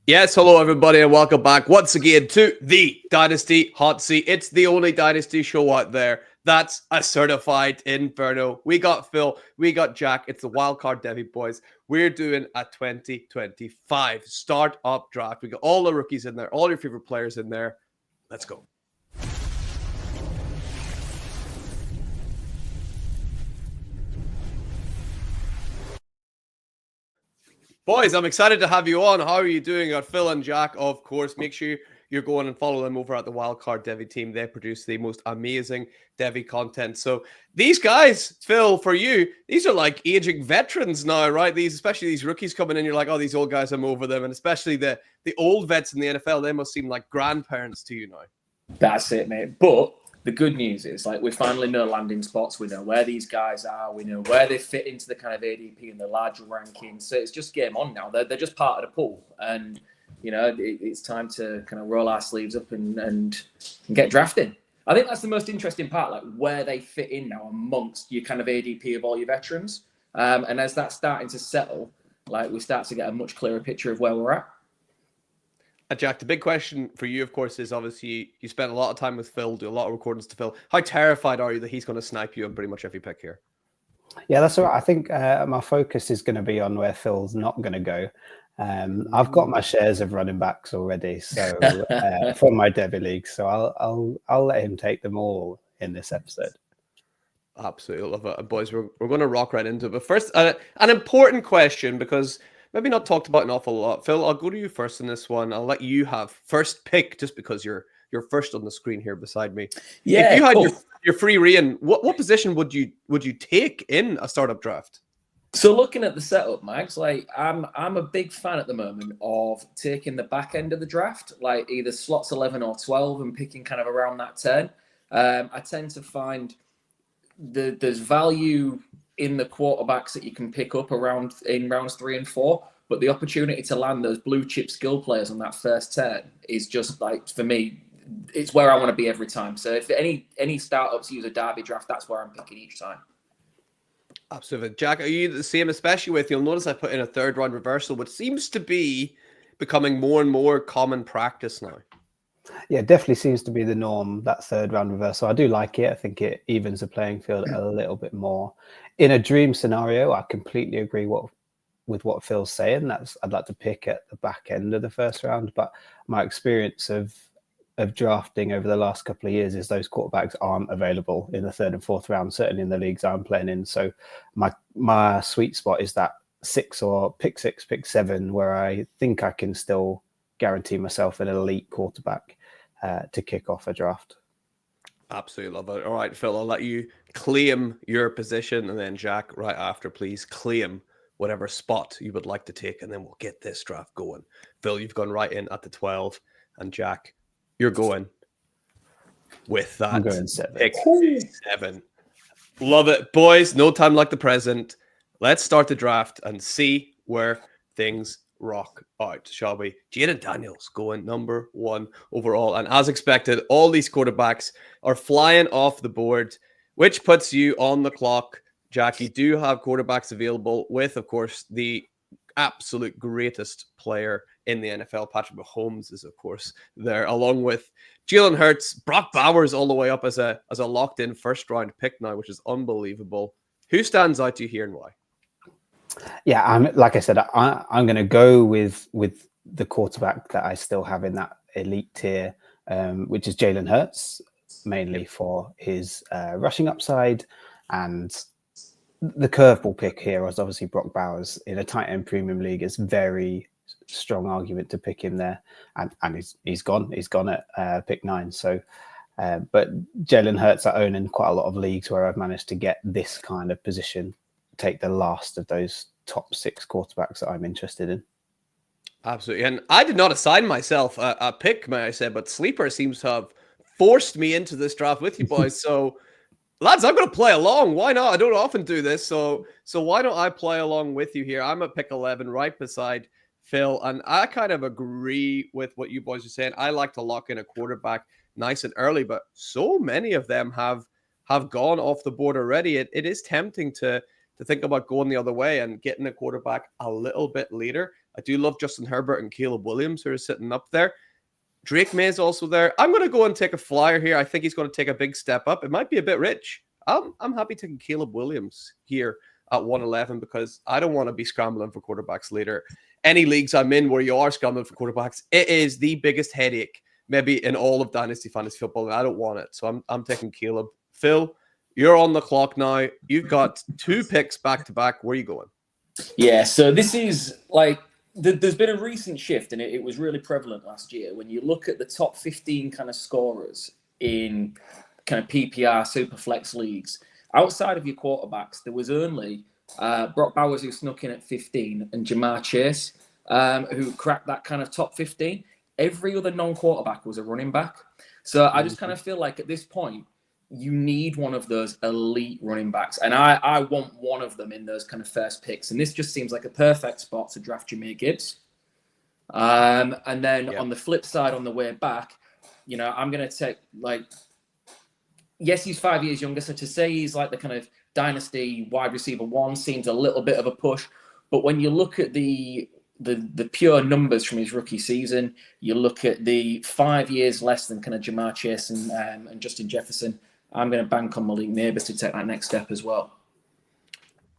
Yes, hello everybody, and welcome back once again to the Dynasty Hotseat. It's the only Dynasty show out there that's a certified inferno. We got Phil, we got Jack. It's the wildcard Devy boys. We're doing a 2025 start-up draft. We got all the rookies in there, all your favorite players in there. Let's go. Boys, I'm excited to have you on. How are you doing? Got Phil and Jack, of course. Make sure you're going and follow them over at the Wildcard Devy team. They produce the most amazing Devy content. So these guys, Phil, for you, these are like aging veterans now, right? Especially these rookies coming in, you're like, oh, these old guys, I'm over them. And especially the old vets in the NFL, they must seem like grandparents to you now. That's it, mate. But the good news is, like, we finally know landing spots. We know where these guys are. We know where they fit into the kind of ADP and the larger rankings. So it's just game on now. They're just part of the pool. And, you know, it's time to kind of roll our sleeves up and get drafting. I think that's the most interesting part, like where they fit in now amongst your kind of ADP of all your veterans. And as that's starting to settle, like, we start to get a much clearer picture of where we're at. Jack, the big question for you, of course, is obviously you spent a lot of time with Phil, do a lot of recordings to Phil. How terrified are you that he's going to snipe you on pretty much every pick here? Yeah, that's all right. I think my focus is going to be on where Phil's not going to go. I've got my shares of running backs already, so from my Devy league, so I'll let him take them all in this episode. Absolutely love it, boys. We're going to rock right into it. But first, an important question, because maybe not talked about an awful lot. Phil, I'll go to you first in this one. I'll let you have first pick, just because you're first on the screen here beside me. Yeah, if you had your free reign, what position would you take in a startup draft? So looking at the setup, Max, like I'm a big fan at the moment of taking the back end of the draft, like either slots 11 or 12, and picking kind of around that turn. I tend to find there's value in the quarterbacks that you can pick up in rounds 3 and 4, but the opportunity to land those blue chip skill players on that first turn is just, like, for me, it's where I want to be every time. So if any startups use a derby draft, that's where I'm picking each time. Absolutely. Jack, are you the same, especially with, you'll notice I put in a third round reversal, which seems to be becoming more and more common practice now. Yeah, definitely seems to be the norm, that third round reversal. I do like it. I think it evens the playing field a little bit more. In a dream scenario, I completely agree with what Phil's saying. I'd like to pick at the back end of the first round, but my experience of drafting over the last couple of years is those quarterbacks aren't available in the third and fourth round, certainly in the leagues I'm playing in. So my sweet spot is that pick 6, pick 7, where I think I can still guarantee myself an elite quarterback to kick off a draft. Absolutely love it. All right, Phil, I'll let you claim your position, and then Jack, right after, please claim whatever spot you would like to take, and then we'll get this draft going. Phil, you've gone right in at the 12, and Jack, you're going with that. I'm going 7. Pick 7. Love it, boys. No time like the present. Let's start the draft and see where things rock out, shall we? Jaden Daniels going number 1 overall. And as expected, all these quarterbacks are flying off the board, which puts you on the clock. Jack, you do have quarterbacks available with, of course, the absolute greatest player in the NFL. Patrick Mahomes is, of course, there, along with Jalen Hurts. Brock Bowers all the way up as a locked-in first-round pick now, which is unbelievable. Who stands out to you here and why? Yeah, like I said, I'm going to go with the quarterback that I still have in that elite tier, which is Jalen Hurts, mainly for his rushing upside. And the curveball pick here was obviously Brock Bowers. In a tight end premium league, it's very strong argument to pick him there, and he's gone at pick 9. So but Jalen Hurts, I own in quite a lot of leagues where I've managed to get this kind of position, take the last of those top 6 quarterbacks that I'm interested in. Absolutely. And I did not assign myself a pick, may I say, but Sleeper seems to have forced me into this draft with you boys. So lads, I'm going to play along. Why not? I don't often do this. So why don't I play along with you here? I'm at pick 11 right beside Phil. And I kind of agree with what you boys are saying. I like to lock in a quarterback nice and early, but so many of them have gone off the board already. It is tempting to think about going the other way and getting a quarterback a little bit later. I do love Justin Herbert and Caleb Williams, who are sitting up there. Drake May is also there. I'm going to go and take a flyer here. I think he's going to take a big step up. It might be a bit rich. I'm happy taking Caleb Williams here at 111 because I don't want to be scrambling for quarterbacks later. Any leagues I'm in where you are scrambling for quarterbacks, it is the biggest headache maybe in all of Dynasty Fantasy Football, and I don't want it. So I'm taking Caleb. Phil, you're on the clock now. You've got 2 picks back to back. Where are you going? Yeah, so this is like there's been a recent shift, and it was really prevalent last year. When you look at the top 15 kind of scorers in kind of PPR Superflex leagues, outside of your quarterbacks, there was only Brock Bowers, who snuck in at 15, and Jamar Chase, who cracked that kind of top 15. Every other non-quarterback was a running back. So I just kind of feel like at this point, you need one of those elite running backs. And I want one of them in those kind of first picks. And this just seems like a perfect spot to draft Jahmyr Gibbs. And then on the flip side, on the way back, I'm going to take, like, yes, he's 5 years younger. So to say he's like the kind of dynasty wide receiver 1 seems a little bit of a push. But when you look at the pure numbers from his rookie season, you look at the 5 years less than kind of Jamar Chase and Justin Jefferson, I'm going to bank on Malik Neighbors to take that next step as well.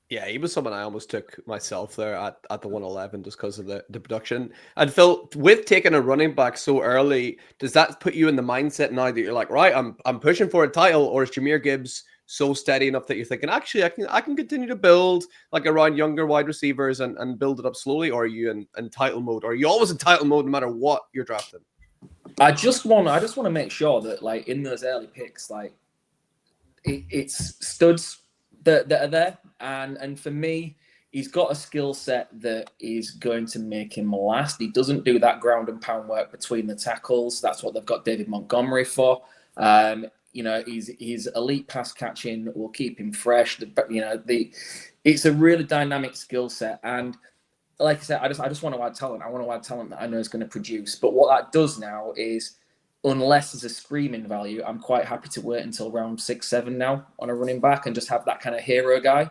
Yeah, he was someone I almost took myself there at the 111 just because of the production. And Phil, with taking a running back so early, does that put you in the mindset now that you're like, right, I'm pushing for a title, or is Jahmyr Gibbs so steady enough that you're thinking, actually, I can continue to build like around younger wide receivers and build it up slowly? Or are you in title mode? Or are you always in title mode no matter what you're drafting? I just want to make sure that, like, in those early picks, like it's studs that are there, and for me, he's got a skill set that is going to make him last. He doesn't do that ground and pound work between the tackles. That's what they've got David Montgomery for. His elite pass catching will keep him fresh. It's a really dynamic skill set, and like I said, I just want to add talent. I want to add talent that I know is going to produce. But what that does now is, unless there's a screaming value, I'm quite happy to wait until round 6, 7 now on a running back and just have that kind of hero guy.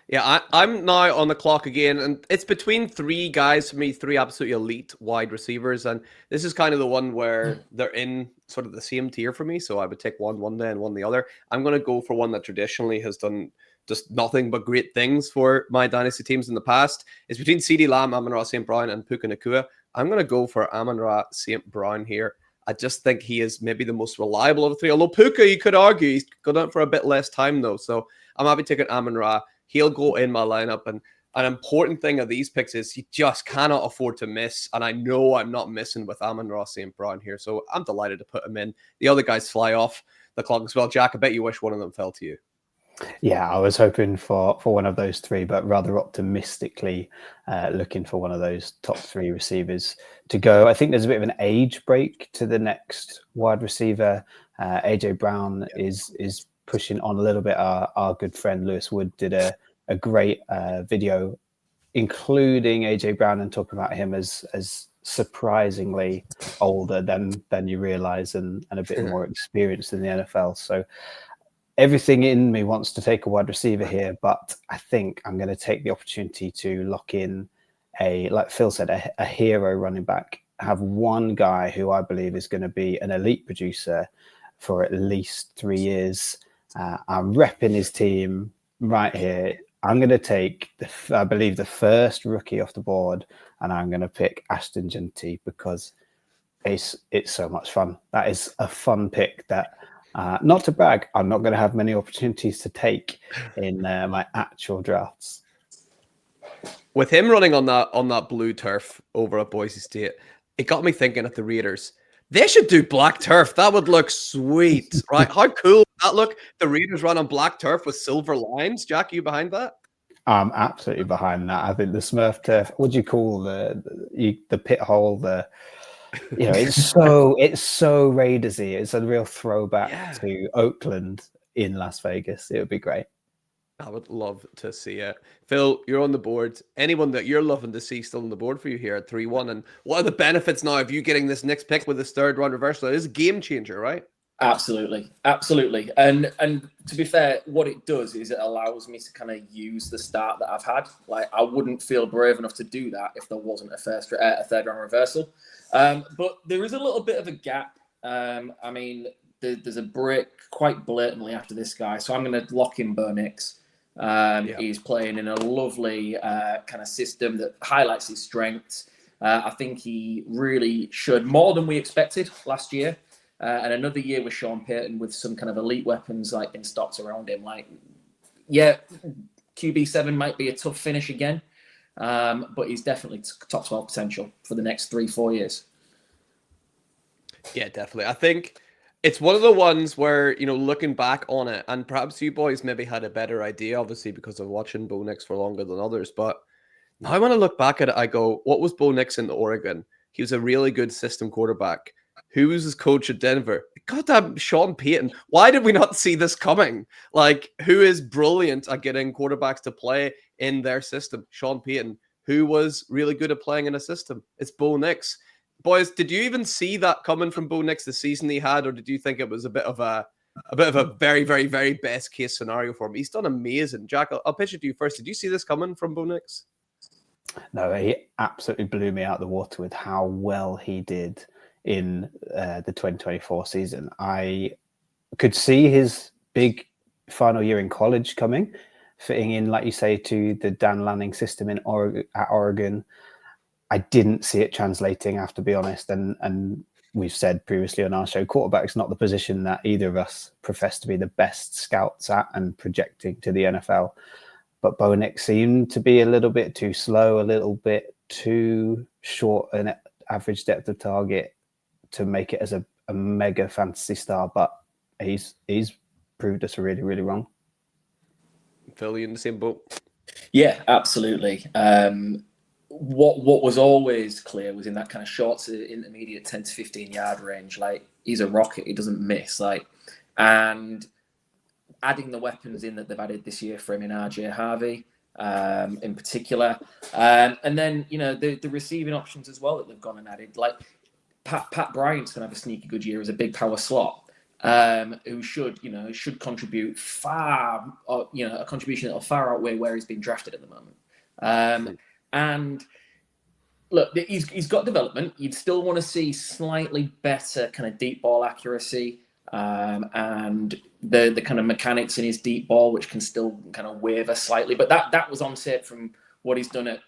Yeah, I'm now on the clock again, and it's between 3 guys for me, 3 absolutely elite wide receivers, and this is kind of the one where they're in sort of the same tier for me, so I would take one day and one the other. I'm going to go for one that traditionally has done just nothing but great things for my dynasty teams in the past. It's between CeeDee Lamb, Amon-Ra St. Brown, and Puka Nacua. I'm going to go for Amon-Ra St. Brown here. I just think he is maybe the most reliable of the 3, although Puka, you could argue, he's gone out for a bit less time, though, so I'm happy taking Amon-Ra. He'll go in my lineup, and an important thing of these picks is you just cannot afford to miss, and I know I'm not missing with Amon-Ra St. Brown here, so I'm delighted to put him in. The other guys fly off the clock as well. Jack, I bet you wish one of them fell to you. Yeah, I was hoping for one of those 3, but rather optimistically looking for one of those top 3 receivers to go. I think there's a bit of an age break to the next wide receiver. AJ Brown is pushing on a little bit. Our good friend Lewis Wood did a great video including AJ Brown and talking about him as surprisingly older than you realize and a bit more experienced in the NFL. So everything in me wants to take a wide receiver here, but I think I'm going to take the opportunity to lock in like Phil said, a hero running back. Have one guy who I believe is going to be an elite producer for at least 3 years. I'm repping his team right here. I'm going to take, I believe, the first rookie off the board, and I'm going to pick Ashton Genty because it's so much fun. That is a fun pick that, not to brag, I'm not going to have many opportunities to take in my actual drafts. With him running on that blue turf over at Boise State, it got me thinking at the Raiders. They should do black turf. That would look sweet, right? How cool would that look? The Raiders run on black turf with silver lines. Jack, are you behind that? I'm absolutely behind that. I think the Smurf turf, what do you call the pit hole? It's so Raidersy. It's a real throwback to Oakland in Las Vegas. It would be great. I would love to see it. Phil, you're on the board. Anyone that you're loving to see still on the board for you here at 3-1? And what are the benefits now of you getting this next pick with this 3rd round reversal? It is a game changer, right? Absolutely, absolutely. And to be fair, what it does is it allows me to kind of use the start that I've had. Like I wouldn't feel brave enough to do that if there wasn't a third round reversal. But there is a little bit of a gap. I mean, there's a break quite blatantly after this guy, so I'm going to lock in Bo Nix. He's playing in a lovely kind of system that highlights his strengths. I think he really showed more than we expected last year. And another year with Sean Payton with some kind of elite weapons like in stocks around him. Like, yeah, QB7 might be a tough finish again, but he's definitely top 12 potential for the next 3-4 years. Yeah, definitely. I think it's one of the ones where, looking back on it, and perhaps you boys maybe had a better idea, obviously, because of watching Bo Nix for longer than others. But now when I look back at it, I go, what was Bo Nix in Oregon? He was a really good system quarterback. Who was his coach at Denver? Goddamn Sean Payton. Why did we not see this coming? Like, who is brilliant at getting quarterbacks to play in their system? Sean Payton. Who was really good at playing in a system? It's Bo Nix. Boys, did you even see that coming from Bo Nix the season he had, or did you think it was a bit of a very, very, very best case scenario for him? He's done amazing. Jack, I'll pitch it to you first. Did you see this coming from Bo Nix? No, he absolutely blew me out the water with how well he did in the 2024 season. I could see his big final year in college coming, fitting in, like you say, to the Dan Lanning system at Oregon. I didn't see it translating, I have to be honest. And we've said previously on our show, quarterback's not the position that either of us profess to be the best scouts at and projecting to the NFL. But Bo Nix seemed to be a little bit too slow, a little bit too short an average depth of target to make it as a mega fantasy star. But he's proved us really, really wrong. Phil, you in the same boat? Yeah, absolutely. What was always clear was in that kind of short to intermediate 10 to 15 yard range. Like he's a rocket, he doesn't miss. And adding the weapons in that they've added this year for him in RJ Harvey, in particular, and then the receiving options as well that they've gone and added. Like Pat Bryant's gonna have a sneaky good year as a big power slot, who should contribute far, a contribution that'll far outweigh where he's been drafted at the moment. And look, he's got development. You'd still want to see slightly better kind of deep ball accuracy, and the kind of mechanics in his deep ball, which can still kind of waver slightly. But that was on tape from what he's done at,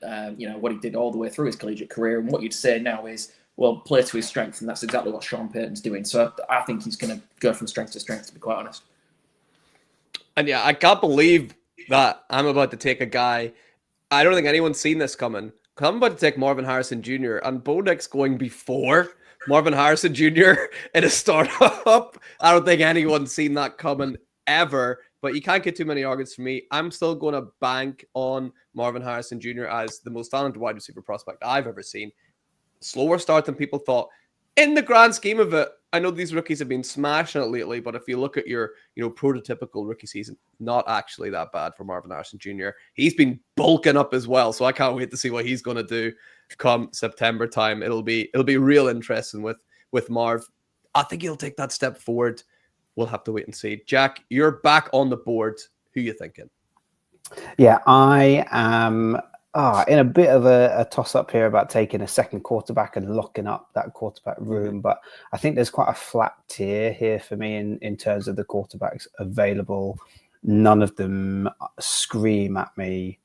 what he did all the way through his collegiate career. And what you'd say now is, well, play to his strengths, and that's exactly what Sean Payton's doing. So I think he's going to go from strength to strength, to be quite honest. And yeah, I can't believe that I'm about to take a guy. I don't think anyone's seen this coming. I'm about to take Marvin Harrison Jr. and Bo Nix going before Marvin Harrison Jr. in a startup. I don't think anyone's seen that coming ever, but you can't get too many arguments from me. I'm still going to bank on Marvin Harrison Jr. as the most talented wide receiver prospect I've ever seen. Slower start than people thought. In the grand scheme of it, I know these rookies have been smashing it lately, but if you look at your, prototypical rookie season, not actually that bad for Marvin Harrison Jr. He's been bulking up as well, so I can't wait to see what he's going to do come September time. It'll be real interesting with Marv. I think he'll take that step forward. We'll have to wait and see. Jack, you're back on the board. Who are you thinking? Yeah, I am in a bit of a toss-up here about taking a second quarterback and locking up that quarterback room. But I think there's quite a flat tier here for me in terms of the quarterbacks available. None of them scream at me,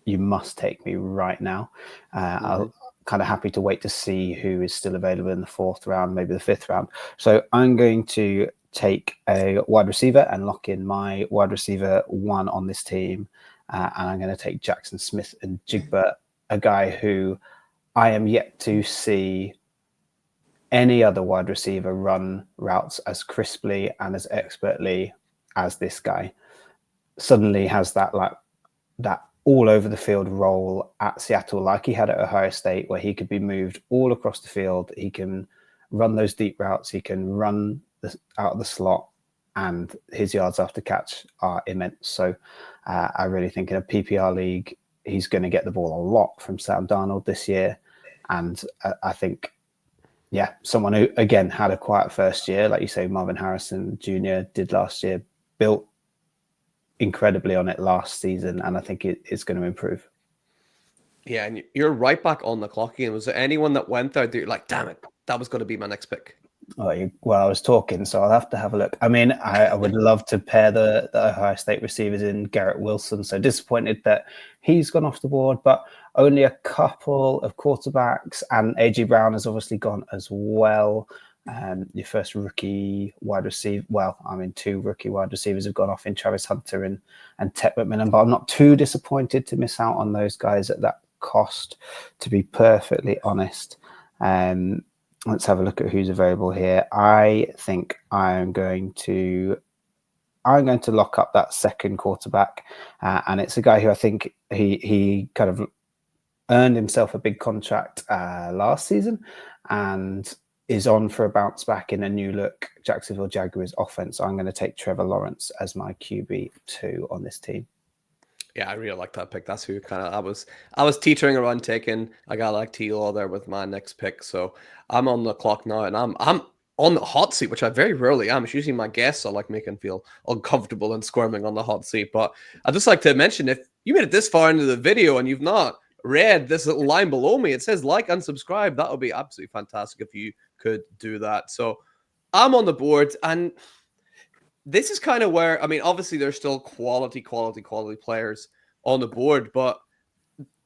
you must take me right now. I'm kind of happy to wait to see who is still available in the 4th round, maybe the 5th round. So I'm going to take a wide receiver and lock in my wide receiver 1 on this team. And I'm going to take Jackson Smith and Jigba, a guy who I am yet to see any other wide receiver run routes as crisply and as expertly as this guy. Suddenly has that all over the field role at Seattle, like he had at Ohio State, where he could be moved all across the field. He can run those deep routes. He can run out of the slot, and his yards after catch are immense. So I really think in a PPR league, he's going to get the ball a lot from Sam Darnold this year. And I think Yeah, someone who, again, had a quiet first year, like you say, Marvin Harrison Jr. did last year, built incredibly on it last season, and I think it's going to improve. Yeah, and you're right back on the clock again. Was there anyone that went there that you're like, damn it, that was going to be my next pick? Well, I was talking, so I'll have to have a look. I mean, I would love to pair the Ohio State receivers in Garrett Wilson. So disappointed that he's gone off the board, but only a couple of quarterbacks, and AJ Brown has obviously gone as well. Your first rookie wide receiver. Well, I mean, 2 rookie wide receivers have gone off in Travis Hunter and Ted McMillan, but I'm not too disappointed to miss out on those guys at that cost, to be perfectly honest. Let's have a look at who's available here. I think I'm going to lock up that second quarterback, and it's a guy who I think he kind of earned himself a big contract last season, and is on for a bounce back in a new look Jacksonville Jaguars offense. So I'm going to take Trevor Lawrence as my QB2 on this team. Yeah, I really like that pick. That's who kind of I was teetering around taking. I got like T-Law there with my next pick, so I'm on the clock now, and I'm on the hot seat, which I very rarely am. It's usually my guests I like making feel uncomfortable and squirming on the hot seat. But I'd just like to mention, if you made it this far into the video and you've not read this little line below me, it says like and subscribe. That would be absolutely fantastic if you could do that. So I'm on the board, and this is kind of where, I mean, obviously there's still quality players on the board, but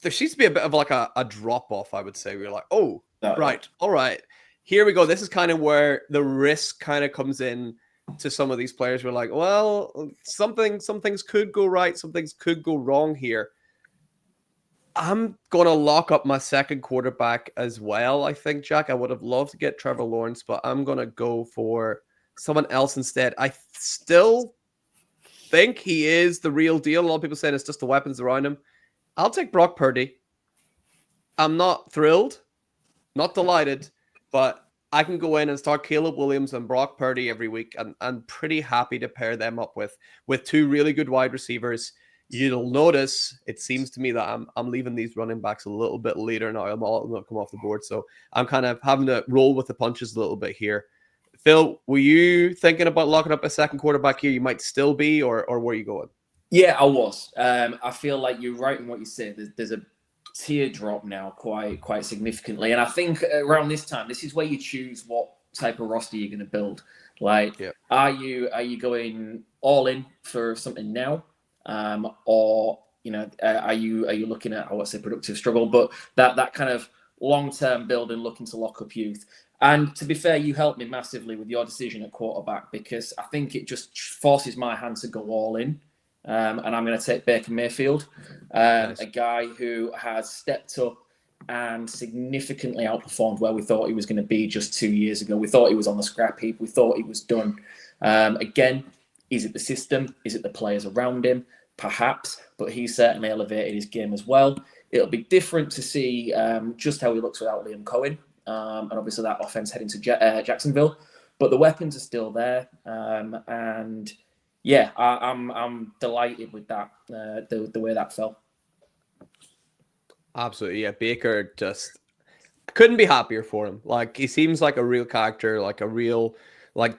there seems to be a bit of like a drop off, I would say. We're like, oh, right, all right, here we go. This is kind of where the risk kind of comes in to some of these players. We're like, well, some things could go right, some things could go wrong here. I'm going to lock up my second quarterback as well, I think, Jack. I would have loved to get Trevor Lawrence, but I'm going to go for someone else instead. I still think he is the real deal. A lot of people saying it's just the weapons around him. I'll take Brock Purdy. I'm not thrilled, not delighted, but I can go in and start Caleb Williams and Brock Purdy every week, and I'm pretty happy to pair them up with 2 really good wide receivers. You'll notice, it seems to me that I'm leaving these running backs a little bit later now. I'm all not come off the board, so I'm kind of having to roll with the punches a little bit here. Phil, were you thinking about locking up a second quarterback here? You might still be, or where are you going? Yeah, I was. I feel like you're right in what you said. There's a teardrop now quite significantly, and I think around this time, this is where you choose what type of roster you're going to build. Like, are you going all in for something now, or are you looking at, I won't say productive struggle, but that kind of long-term build and looking to lock up youth. And to be fair, you helped me massively with your decision at quarterback, because I think it just forces my hand to go all in. And I'm going to take Baker Mayfield, Nice. a guy who has stepped up and significantly outperformed where we thought he was going to be just 2 years ago. We thought he was on the scrap heap. We thought he was done. Again, is it the system? Is it the players around him? Perhaps, but he's certainly elevated his game as well. It'll be different to see just how he looks without Liam Cohen. And obviously that offense heading to Jacksonville, but the weapons are still there. And yeah, I'm delighted with that, the way that fell. Absolutely, yeah. Baker just couldn't be happier for him. Like, he seems like a real character, like a real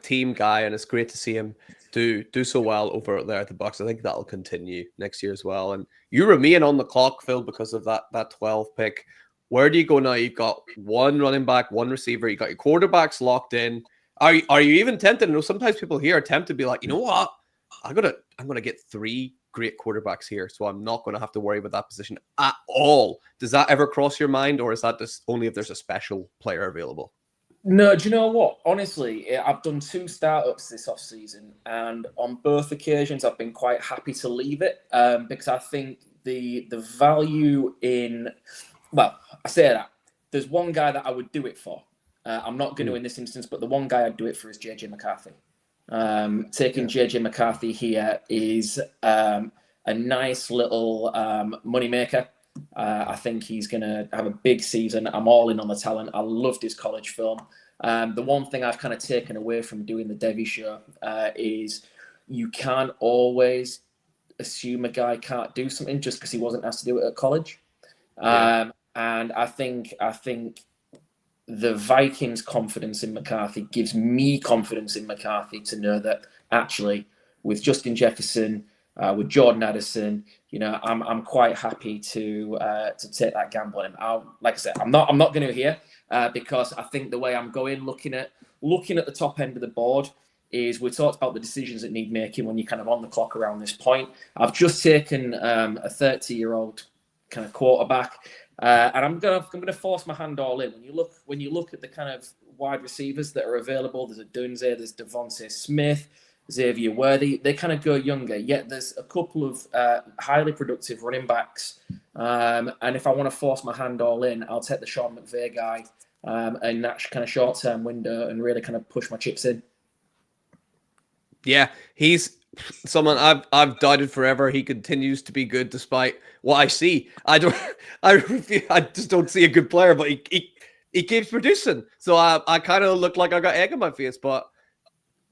team guy, and it's great to see him do so well over there at the Bucs. I think that'll continue next year as well. And you remain on the clock, Phil, because of that 12 pick. Where do you go now? You've got 1 running back, 1 receiver. You got your quarterbacks locked in. Are you even tempted? I know sometimes people here are tempted to be like, you know what? I'm gonna get 3 great quarterbacks here, so I'm not going to have to worry about that position at all. Does that ever cross your mind, or is that just only if there's a special player available? No, do you know what? Honestly, I've done 2 startups this offseason, and on both occasions, I've been quite happy to leave it because I think the value in, well, I say that there's one guy that I would do it for. I'm not going to in this instance, but the one guy I'd do it for is JJ McCarthy. Taking JJ McCarthy here is a nice little moneymaker. I think he's going to have a big season. I'm all in on the talent. I loved his college film. The one thing I've kind of taken away from doing the Devy show is you can't always assume a guy can't do something just because he wasn't asked to do it at college. And I think the Vikings' confidence in McCarthy gives me confidence in McCarthy to know that actually with Justin Jefferson, with Jordan Addison, I'm quite happy to take that gamble. And like I said, I'm not going to here because I think the way I'm going, looking at the top end of the board, is we talked about the decisions that need making when you're kind of on the clock around this point. I've just taken a 30-year-old kind of quarterback. And I'm gonna force my hand all in. When you look at the kind of wide receivers that are available, there's a Dunze, there's Devontae Smith, Xavier Worthy. They kind of go younger. Yet there's a couple of highly productive running backs. And if I want to force my hand all in, I'll take the Sean McVay guy in that kind of short-term window and really kind of push my chips in. Yeah, he's someone I've doubted forever. He continues to be good despite what I see. I just don't see a good player, but he keeps producing. So I kind of look like I got egg on my face, but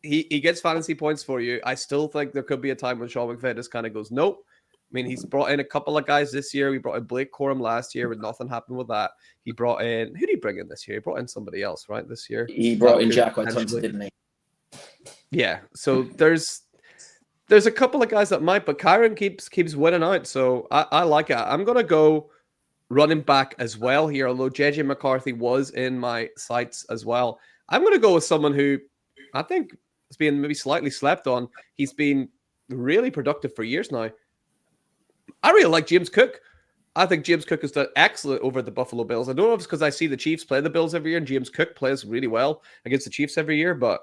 he gets fantasy points for you. I still think there could be a time when Sean McVay just kind of goes, nope. I mean, he's brought in a couple of guys this year. We brought in Blake Corum last year, but nothing happened with that. He brought in, who did he bring in this year? He brought in somebody else, right? This year he brought in Jack Thompson, didn't he? Yeah, so there's a couple of guys that might, but Kyron keeps winning out, so I like it. I'm gonna go running back as well here, although JJ McCarthy was in my sights as well. I'm gonna go with someone who I think has been maybe slightly slept on. He's been really productive for years now. I really like James Cook. I think James Cook has done excellent over the Buffalo Bills. I don't know if it's because I see the Chiefs play the Bills every year, and James Cook plays really well against the Chiefs every year, but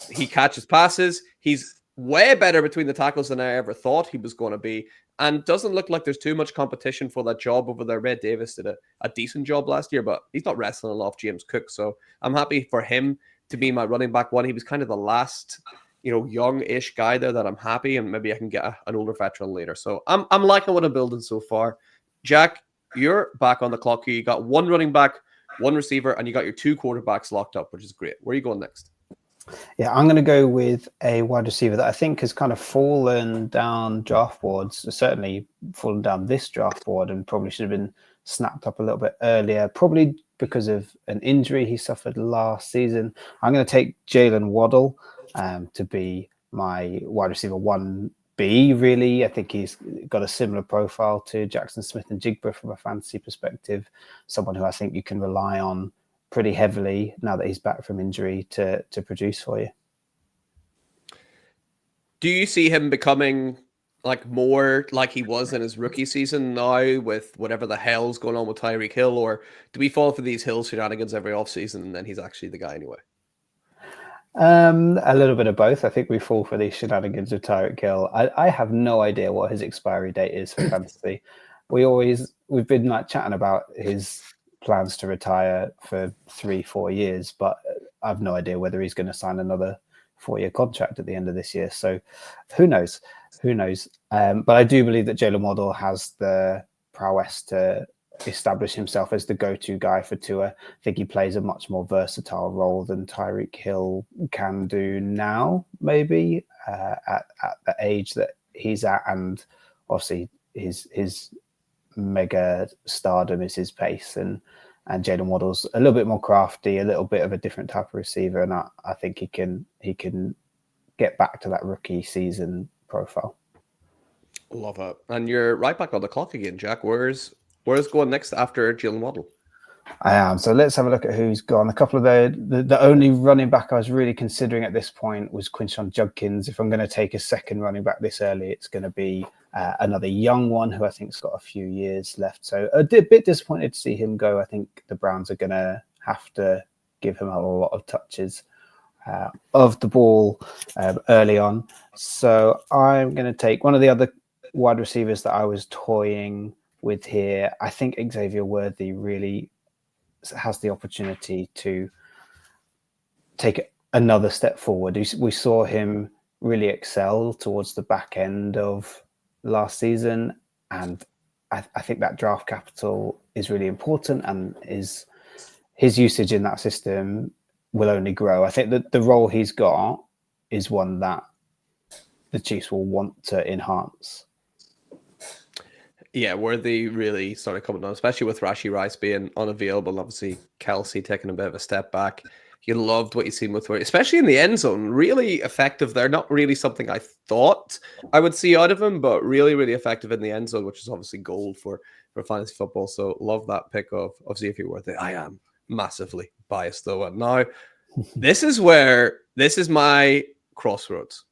he catches passes. He's way better between the tackles than I ever thought he was going to be, and doesn't look like there's too much competition for that job over there. Red Davis did a decent job last year, but he's not wrestling off James Cook, so I'm happy for him to be my running back one. He was kind of the last, young-ish guy there that I'm happy, and maybe I can get an older veteran later. So I'm liking what I'm building so far. Jack, you're back on the clock here. You got one running back, one receiver, and you got your two quarterbacks locked up, which is great. Where are you going next? Yeah, I'm going to go with a wide receiver that I think has kind of fallen down draft boards, certainly fallen down this draft board, and probably should have been snapped up a little bit earlier, probably because of an injury he suffered last season. I'm going to take Jalen Waddle to be my wide receiver 1B, really. I think he's got a similar profile to Jackson Smith and Jigba from a fantasy perspective, someone who I think you can rely on pretty heavily now that he's back from injury to produce for you. Do you see him becoming more like he was in his rookie season now with whatever the hell's going on with Tyreek Hill, or do we fall for these Hill shenanigans every offseason and then he's actually the guy anyway? A little bit of both. I think we fall for these shenanigans with Tyreek Hill. I have no idea what his expiry date is for fantasy. We've been chatting about his plans to retire for 3-4 years, but I've no idea whether he's going to sign another 4-year contract at the end of this year. So who knows? But I do believe that Jalen Waddle has the prowess to establish himself as the go-to guy for Tua. I think he plays a much more versatile role than Tyreek Hill can do now, maybe at the age that he's at, and obviously his mega stardom is his pace, and Jalen Waddle's a little bit more crafty, a little bit of a different type of receiver, and I think he can get back to that rookie season profile. Love it. And you're right back on the clock again, Jack. Where's going next after Jalen Waddle? I am. So let's have a look at who's gone. A couple of the only running back I was really considering at this point was Quinshon Judkins. If I'm going to take a second running back this early, it's going to be another young one who I think's got a few years left. So a bit disappointed to see him go. I think the Browns are going to have to give him a lot of touches of the ball early on. So I'm going to take one of the other wide receivers that I was toying with here. I think Xavier Worthy really has the opportunity to take another step forward. We saw him really excel towards the back end of last season, and I think that draft capital is really important, and his usage in that system will only grow. I think that the role he's got is one that the Chiefs will want to enhance. Yeah, where they really started coming on, especially with Rashi Rice being unavailable. Obviously, Kelsey taking a bit of a step back. You loved what you've seen with, especially in the end zone. Really effective there. Not really something I thought I would see out of him, but really, really effective in the end zone, which is obviously gold for fantasy football. So love that pick of Xavier Worthy. I am massively biased though. And now this is my crossroads.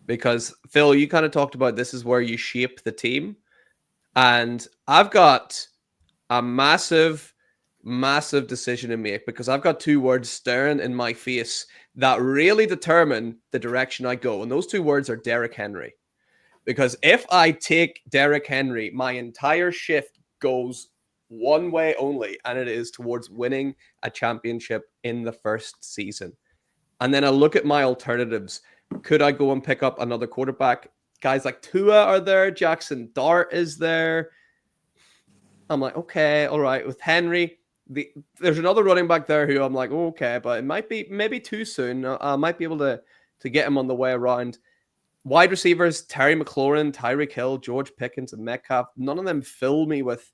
Because Phil, you kind of talked about this is where you shape the team. And I've got a massive, massive decision to make because I've got two words staring in my face that really determine the direction I go. And those two words are Derrick Henry. Because if I take Derrick Henry, my entire shift goes one way only, and it is towards winning a championship in the first season. And then I look at my alternatives. Could I go and pick up another quarterback? Guys like Tua are there. Jackson Dart is there. I'm like, okay, all right. With Henry, there's another running back there who I'm like, okay, but it might be maybe too soon. I might be able to get him on the way around. Wide receivers, Terry McLaurin, Tyreek Hill, George Pickens, and Metcalf. None of them fill me with,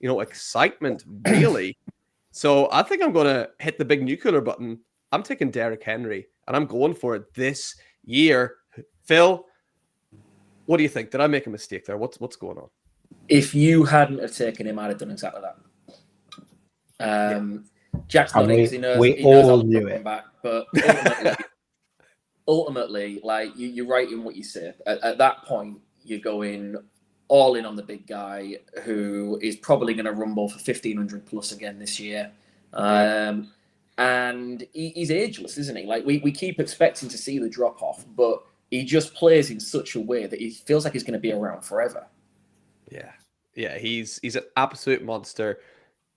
excitement, really. So I think I'm going to hit the big nuclear button. I'm taking Derrick Henry, and I'm going for it this year. Phil, what do you think? Did I make a mistake there? What's going on? If you hadn't have taken him, I'd have done exactly that. Jack's nodding because he knows I'll knew it. Back, but ultimately, like you're right in what you say. At that point, you're going all in on the big guy who is probably going to rumble for 1,500 plus again this year. And he's ageless, isn't he? Like we keep expecting to see the drop off, but he just plays in such a way that he feels like he's going to be around forever. Yeah, he's an absolute monster.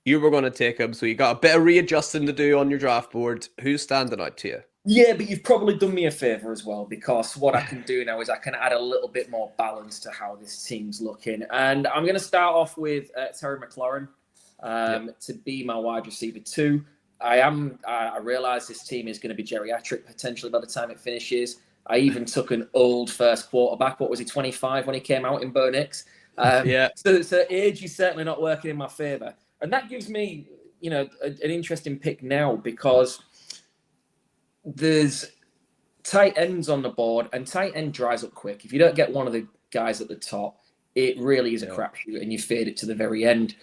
You were going to take him, so you got a bit of readjusting to do on your draft board. Who's standing out to you? Yeah, but you've probably done me a favour as well, because what I can do now is I can add a little bit more balance to how this team's looking. And I'm going to start off with Terry McLaurin to be my wide receiver 2. I realise this team is going to be geriatric potentially by the time it finishes. I even took an old first quarterback. What was he, 25 when he came out in Bo Nix? So age is certainly not working in my favour. And that gives me, an interesting pick now, because there's tight ends on the board, and tight end dries up quick. If you don't get one of the guys at the top, it really is a crapshoot, and you fade it to the very end.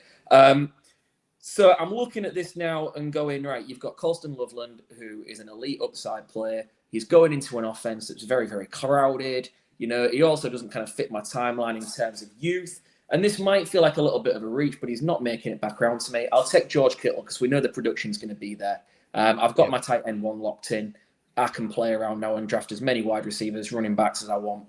So I'm looking at this now and going, right, you've got Colston Loveland, who is an elite upside player. He's going into an offense that's very, very crowded. He also doesn't kind of fit my timeline in terms of youth. And this might feel like a little bit of a reach, but he's not making it back around to me. I'll take George Kittle because we know the production's going to be there. I've got my tight end 1 locked in. I can play around now and draft as many wide receivers, running backs as I want.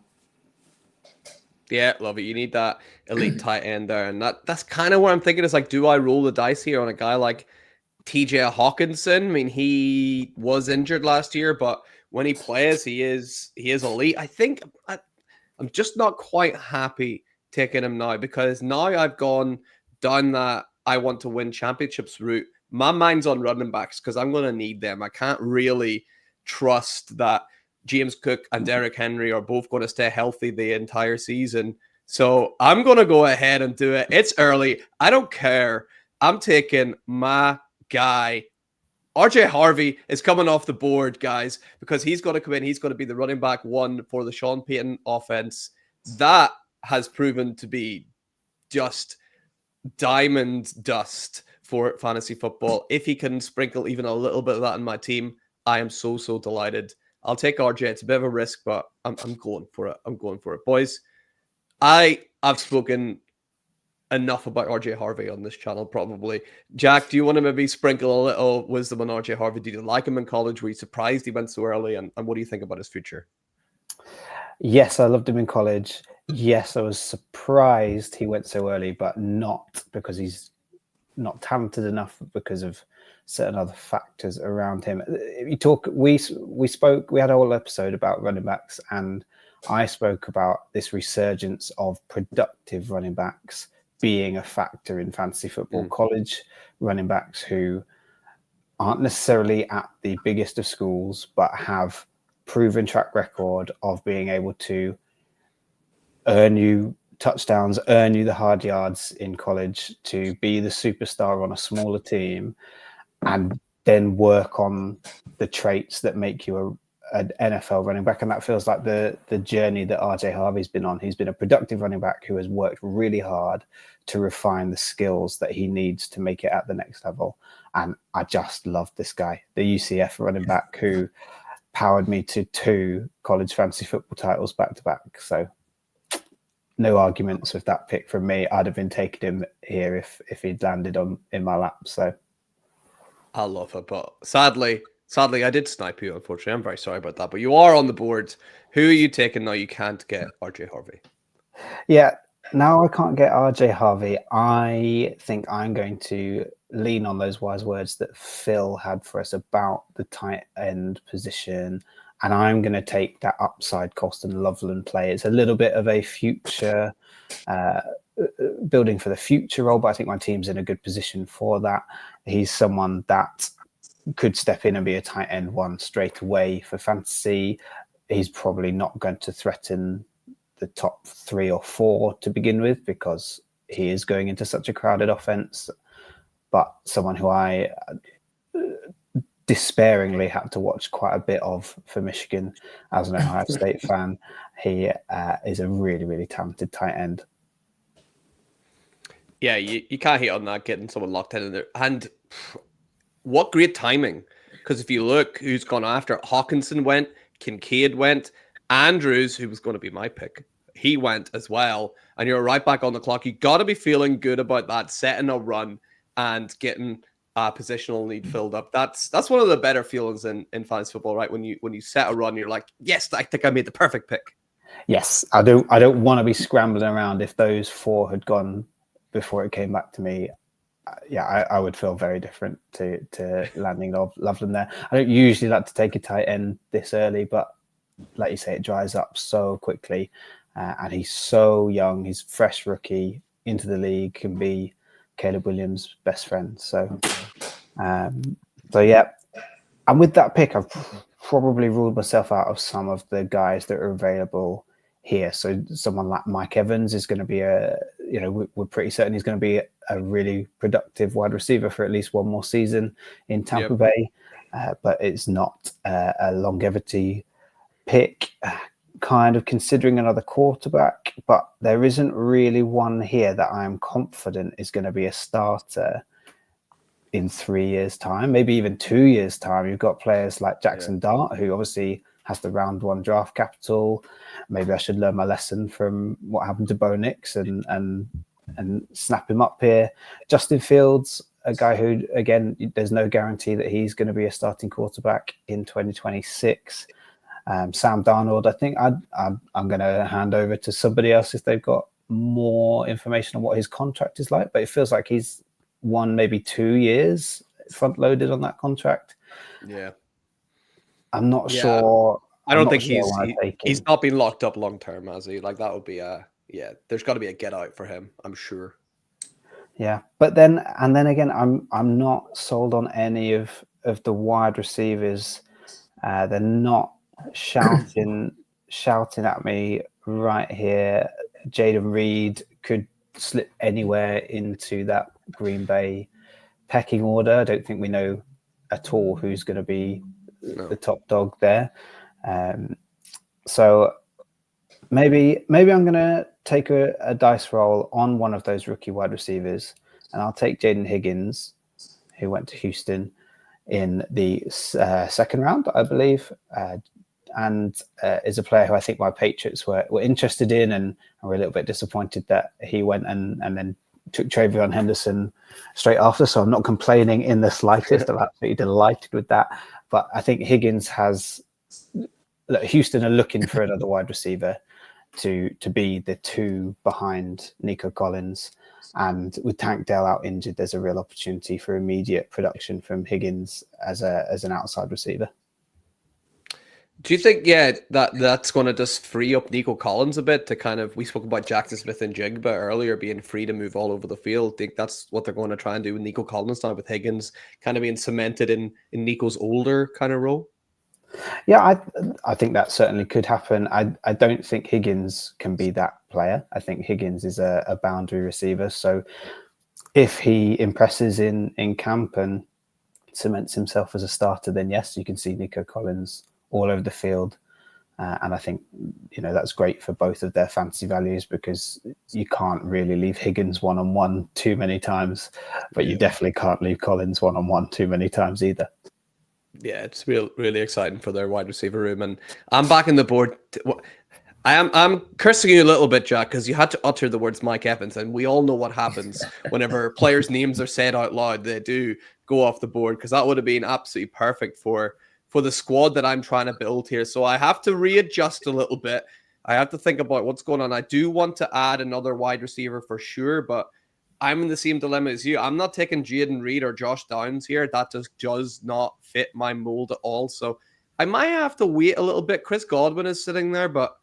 Yeah, love it. You need that elite tight end there. And that's kind of what I'm thinking is like, do I roll the dice here on a guy like TJ Hawkinson? I mean, he was injured last year, but when he plays, he is elite. I think I'm just not quite happy taking him now, because now I've gone down that I want to win championships route. My mind's on running backs because I'm going to need them. I can't really trust that James Cook and Derrick Henry are both going to stay healthy the entire season. So I'm going to go ahead and do it. It's early. I don't care. I'm taking my guy. RJ Harvey is coming off the board, guys, because he's going to come in. He's going to be the running back 1 for the Sean Payton offense. That has proven to be just diamond dust for fantasy football. If he can sprinkle even a little bit of that in my team, I am so delighted. I'll take RJ. It's a bit of a risk, but I'm going for it. I'm going for it. Boys, I've spoken enough about RJ Harvey on this channel, probably. Jack, do you want to maybe sprinkle a little wisdom on RJ Harvey? Did you like him in college? Were you surprised he went so early? And what do you think about his future? Yes, I loved him in college. Yes, I was surprised he went so early, but not because he's not talented enough, because of certain other factors around him. We spoke, we had a whole episode about running backs, and I spoke about this resurgence of productive running backs being a factor in fantasy football. College running backs who aren't necessarily at the biggest of schools, but have proven track record of being able to earn you touchdowns earn you the hard yards in college to be the superstar on a smaller team, and then work on the traits that make you an NFL running back. And that feels like the journey that RJ Harvey's been on. He's been a productive running back who has worked really hard to refine the skills that he needs to make it at the next level. And I just love this guy, the UCF running back who powered me to 2 college fantasy football titles back to back. So no arguments with that pick from me. I'd have been taking him here if he'd landed in my lap. So I love it, but sadly, I did snipe you, unfortunately. I'm very sorry about that, but you are on the board. Who are you taking now? You can't get RJ Harvey. Yeah, now I can't get RJ Harvey. I think I'm going to lean on those wise words that Phil had for us about the tight end position, and I'm going to take that upside Colston Loveland play. It's a little bit of a future building for the future role, but I think my team's in a good position for that. He's someone that could step in and be a tight end 1 straight away for fantasy. He's probably not going to threaten the top 3 or 4 to begin with because he is going into such a crowded offense, but someone who I despairingly had to watch quite a bit of for Michigan as an Ohio State fan. He is a really, really talented tight end. Yeah, you can't hate on that, getting someone locked in there. And what great timing. Because if you look who's gone after, Hawkinson went, Kincaid went, Andrews, who was going to be my pick, he went as well. And you're right back on the clock. You got to be feeling good about that, setting a run and getting positional need filled up. That's one of the better feelings in fantasy football, right? When you set a run, you're like, yes, I think I made the perfect pick. Yes, I don't want to be scrambling around. If those 4 had gone before it came back to me, I would feel very different to landing Loveland there. I don't usually like to take a tight end this early, but like you say, it dries up so quickly, and he's so young. He's fresh rookie into the league, can be Caleb Williams' best friend. So yeah. And with that pick, I've probably ruled myself out of some of the guys that are available here. So someone like Mike Evans is going to be we're pretty certain he's going to be a really productive wide receiver for at least 1 more season in Tampa Bay. But it's not a longevity pick. Kind of considering another quarterback, but there isn't really one here that I'm confident is going to be a starter in 3 years' time, maybe even 2 years' time. You've got players like Jackson Dart, who obviously has the round 1 draft capital. Maybe I should learn my lesson from what happened to Bo Nix and snap him up here. Justin Fields, a guy who, again, there's no guarantee that he's going to be a starting quarterback in 2026. Sam Darnold, I think I'm going to hand over to somebody else if they've got more information on what his contract is like, but it feels like he's 1, maybe 2 years front loaded on that contract. Yeah. I'm not sure. I don't think he's not been locked up long term, has he? Like that would be there's got to be a get out for him, I'm sure. Yeah, but then again, I'm not sold on any of the wide receivers. They're not shouting at me right here. Jaden Reed could slip anywhere into that Green Bay pecking order. I don't think we know at all who's going to be the top dog there. So maybe I'm going to take a dice roll on one of those rookie wide receivers, and I'll take Jaden Higgins, who went to Houston in the 2nd round, I believe, and is a player who I think my Patriots were interested in, and were a little bit disappointed that he went and then took Travion Henderson straight after. So I'm not complaining in the slightest. I'm absolutely delighted with that. But I think Higgins Houston are looking for another wide receiver to be the 2 behind Nico Collins. And with Tank Dell out injured, there's a real opportunity for immediate production from Higgins as an outside receiver. Do you think, that's going to just free up Nico Collins a bit to kind of, we spoke about Jackson Smith and Jigba earlier being free to move all over the field. Think that's what they're going to try and do with Nico Collins now, with Higgins kind of being cemented in Nico's older kind of role? Yeah, I think that certainly could happen. I don't think Higgins can be that player. I think Higgins is a boundary receiver. So if he impresses in camp and cements himself as a starter, then yes, you can see Nico Collins all over the field. And I think, that's great for both of their fantasy values, because you can't really leave Higgins one-on-one too many times, but you definitely can't leave Collins one-on-one too many times either. Yeah, it's really exciting for their wide receiver room. And I'm back in the board. I'm cursing you a little bit, Jack, because you had to utter the words Mike Evans, and we all know what happens whenever players' names are said out loud. They do go off the board, because that would have been absolutely perfect for the squad that I'm trying to build here. So I have to readjust a little bit. I have to think about what's going on. I do want to add another wide receiver for sure, but I'm in the same dilemma as you. I'm not taking Jaden Reed or Josh Downs here. That just does not fit my mold at all. So I might have to wait a little bit. Chris Godwin is sitting there, but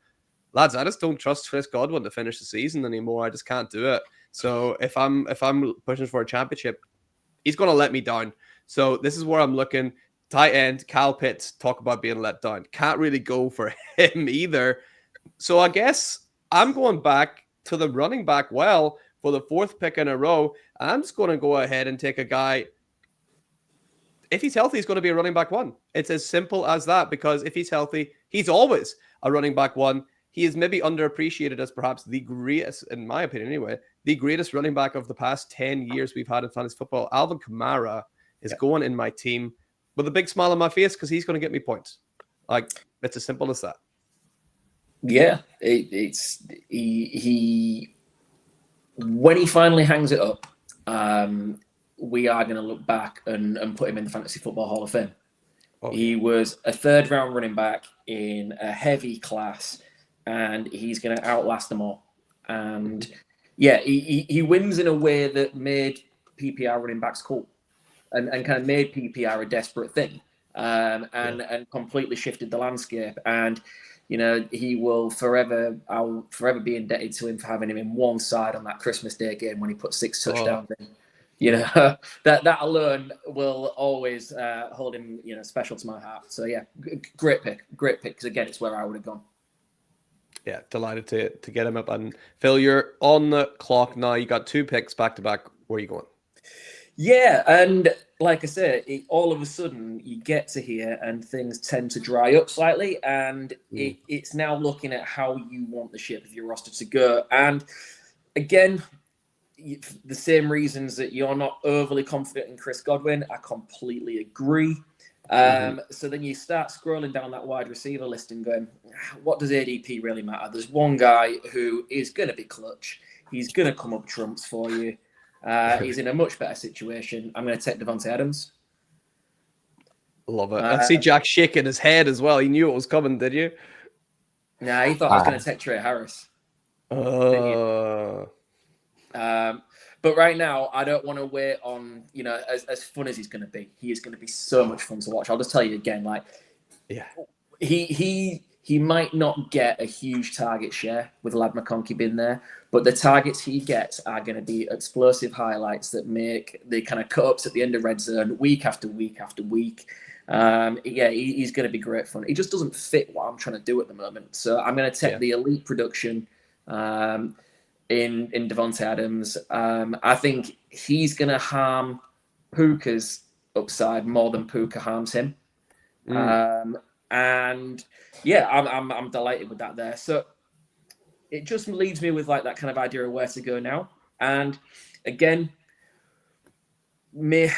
lads, I just don't trust Chris Godwin to finish the season anymore. I just can't do it. So if I'm pushing for a championship, he's going to let me down. So this is where I'm looking. Tight end, Kyle Pitts, talk about being let down. Can't really go for him either. So I guess I'm going back to the running back well for the fourth pick in a row. I'm just going to go ahead and take a guy. If he's healthy, he's going to be a running back one. It's as simple as that, because if he's healthy, he's always a running back one. He is maybe underappreciated as perhaps the greatest, in my opinion anyway, the greatest running back of the past 10 years we've had in fantasy football. Alvin Kamara is going in my team with a big smile on my face, because he's going to get me points. Like, it's as simple as that. Yeah, it's he when he finally hangs it up, we are going to look back and put him in the Fantasy Football Hall of Fame. He was a third-round running back in a heavy class, and he's going to outlast them all. And yeah, he wins in a way that made PPR running backs cool, and kind of made PPR a desperate thing, and completely shifted the landscape. And I'll forever be indebted to him for having him in one side on that Christmas Day game when he put 6 touchdowns in. That alone will always hold him, special to my heart. So yeah, great pick, because again, it's where I would have gone. Yeah, delighted to get him up. And Phil, you're on the clock now. You got 2 picks back to back. Where are you going? Yeah, and like I said, all of a sudden you get to here and things tend to dry up slightly, and it's now looking at how you want the shape of your roster to go. And again, the same reasons that you're not overly confident in Chris Godwin, I completely agree. So then you start scrolling down that wide receiver list and going, what does ADP really matter? There's one guy who is going to be clutch. He's going to come up trumps for you. He's in a much better situation. I'm going to take Devontae Adams. Love it. I see Jack shaking his head as well. He knew it was coming, did you? Nah, he thought I was going to take Trey Harris. But right now, I don't want to wait on, as fun as he's going to be. He is going to be so much fun to watch. I'll just tell you again, he might not get a huge target share with Lad McConkey being there, but the targets he gets are going to be explosive highlights that make the kind of cut-ups at the end of red zone week after week after week. He's going to be great fun. He just doesn't fit what I'm trying to do at the moment. So I'm going to take the elite production in Devontae Adams. I think he's going to harm Puka's upside more than Puka harms him. And yeah, I'm delighted with that there. So it just leaves me with like that kind of idea of where to go now. And again, I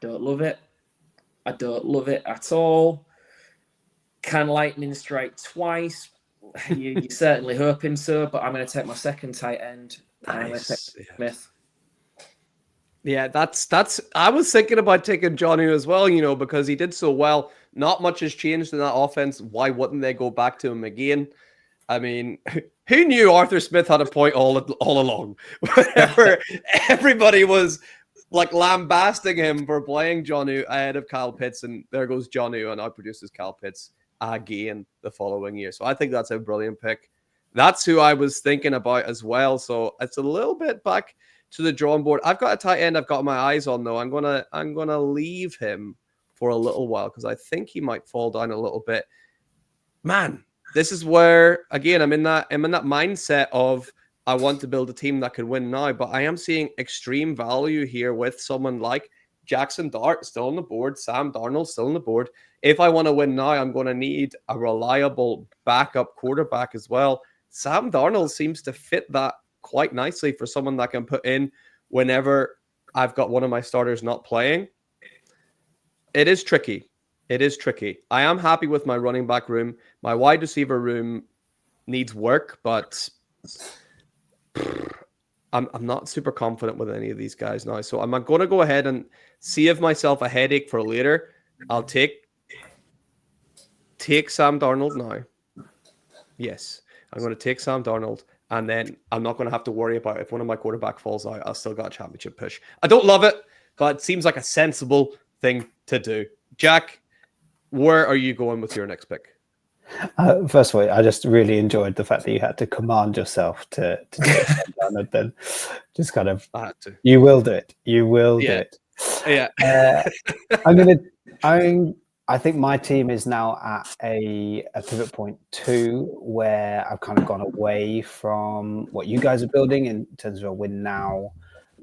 don't love it. I don't love it at all. Can lightning strike twice? You're certainly hoping so, but I'm going to take my second tight end. I'm going to take Smith. Yeah, that's. I was thinking about taking Johnny as well, because he did so well. Not much has changed in that offense. Why wouldn't they go back to him again? I mean, who knew Arthur Smith had a point all along? Whenever everybody was like lambasting him for playing Johnny ahead of Kyle Pitts, and there goes Johnny and outproduces Kyle Pitts again the following year. So I think that's a brilliant pick. That's who I was thinking about as well. So it's a little bit back to the drawing board. I've got a tight end I've got my eyes on though. I'm gonna leave him for a little while because I think he might fall down a little bit. Man, this is where again I'm in that mindset of I want to build a team that can win now, but I am seeing extreme value here with someone like Jackson Dart still on the board, Sam Darnold still on the board. If I want to win now, I'm going to need a reliable backup quarterback as well. Sam Darnold seems to fit that quite nicely for someone that can put in whenever I've got one of my starters not playing. It is tricky. It is tricky. I am happy with my running back room. My wide receiver room needs work, but I'm not super confident with any of these guys now. So I'm going to go ahead and save myself a headache for later. I'll take Sam Darnold now. Yes, I'm going to take Sam Darnold, and then I'm not going to have to worry about if one of my quarterback falls out. I'll still got a championship push. I don't love it, but it seems like a sensible thing to do. Jack, where are you going with your next pick? First of all, I just really enjoyed the fact that you had to command yourself to do it. And then just kind of, I had to. You will do it. You will do it. Yeah. I think my team is now at a pivot point 2 where I've kind of gone away from what you guys are building in terms of a win now,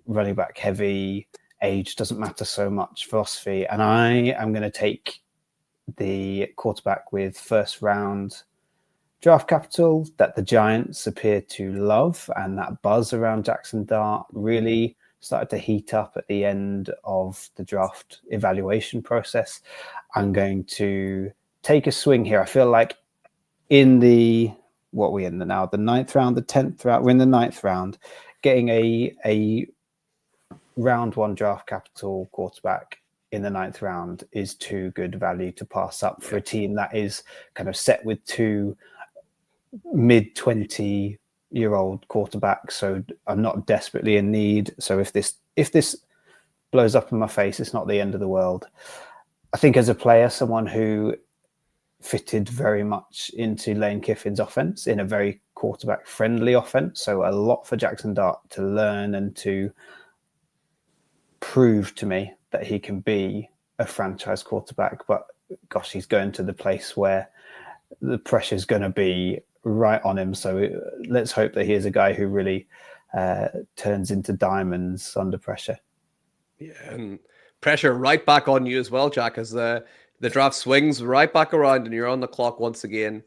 running back heavy, age doesn't matter so much philosophy. And I am going to take the quarterback with first round draft capital that the Giants appear to love, and that buzz around Jackson Dart really started to heat up at the end of the draft evaluation process. I'm going to take a swing here. I feel like in the what we're in now, the 9th round, the 10th round, we're in the 9th round, getting a round 1 draft capital quarterback in the 9th round is too good value to pass up for a team that is kind of set with 2 mid-20-year-old quarterbacks. So I'm not desperately in need. So if this blows up in my face, it's not the end of the world. I think as a player, someone who fitted very much into Lane Kiffin's offense in a very quarterback-friendly offense. So a lot for Jackson Dart to learn and to prove to me that he can be a franchise quarterback. But gosh, he's going to the place where the pressure is going to be right on him. So let's hope that he is a guy who really turns into diamonds under pressure. Yeah, and pressure right back on you as well, Jack, as the draft swings right back around and you're on the clock once again.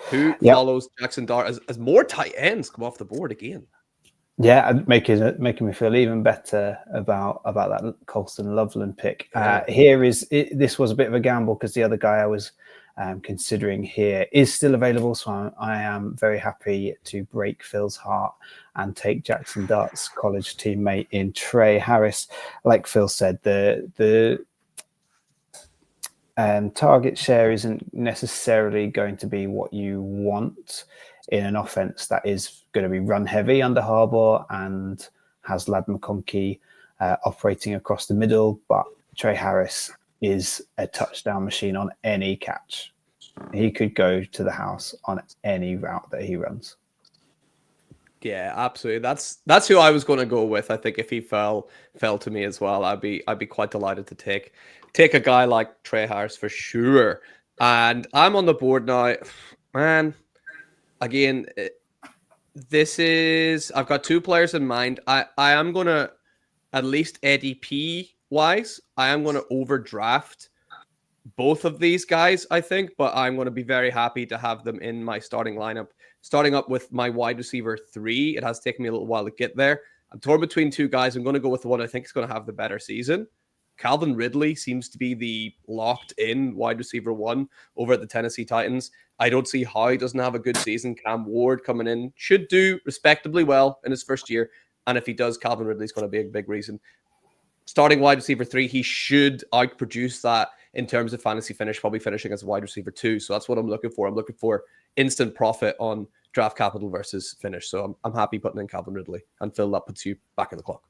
Who follows Jackson Dart as more tight ends come off the board again? Yeah, making me feel even better about that Colston Loveland pick. This was a bit of a gamble because the other guy I was considering here is still available. So I am very happy to break Phil's heart and take Jackson Dart's college teammate in Trey Harris. Like Phil said, the target share isn't necessarily going to be what you want in an offense that is going to be run heavy under Harbaugh and has Ladd McConkey operating across the middle. But Trey Harris is a touchdown machine on any catch. He could go to the house on any route that he runs. Yeah, absolutely. That's who I was going to go with. I think if he fell to me as well, I'd be quite delighted to take a guy like Trey Harris for sure. And I'm on the board now, man. Again, I've got 2 players in mind. I am going to, at least ADP wise, I am going to overdraft both of these guys, I think, but I'm going to be very happy to have them in my starting lineup. Starting up with my wide receiver 3. It has taken me a little while to get there. I'm torn between 2 guys. I'm going to go with the one I think is going to have the better season. Calvin Ridley seems to be the locked-in wide receiver 1 over at the Tennessee Titans. I don't see how he doesn't have a good season. Cam Ward coming in should do respectably well in his first year. And if he does, Calvin Ridley's going to be a big reason. Starting wide receiver 3, he should outproduce that in terms of fantasy finish, probably finishing as a wide receiver 2. So that's what I'm looking for. I'm looking for instant profit on draft capital versus finish. So I'm happy putting in Calvin Ridley. And Phil, that puts you back in the clock.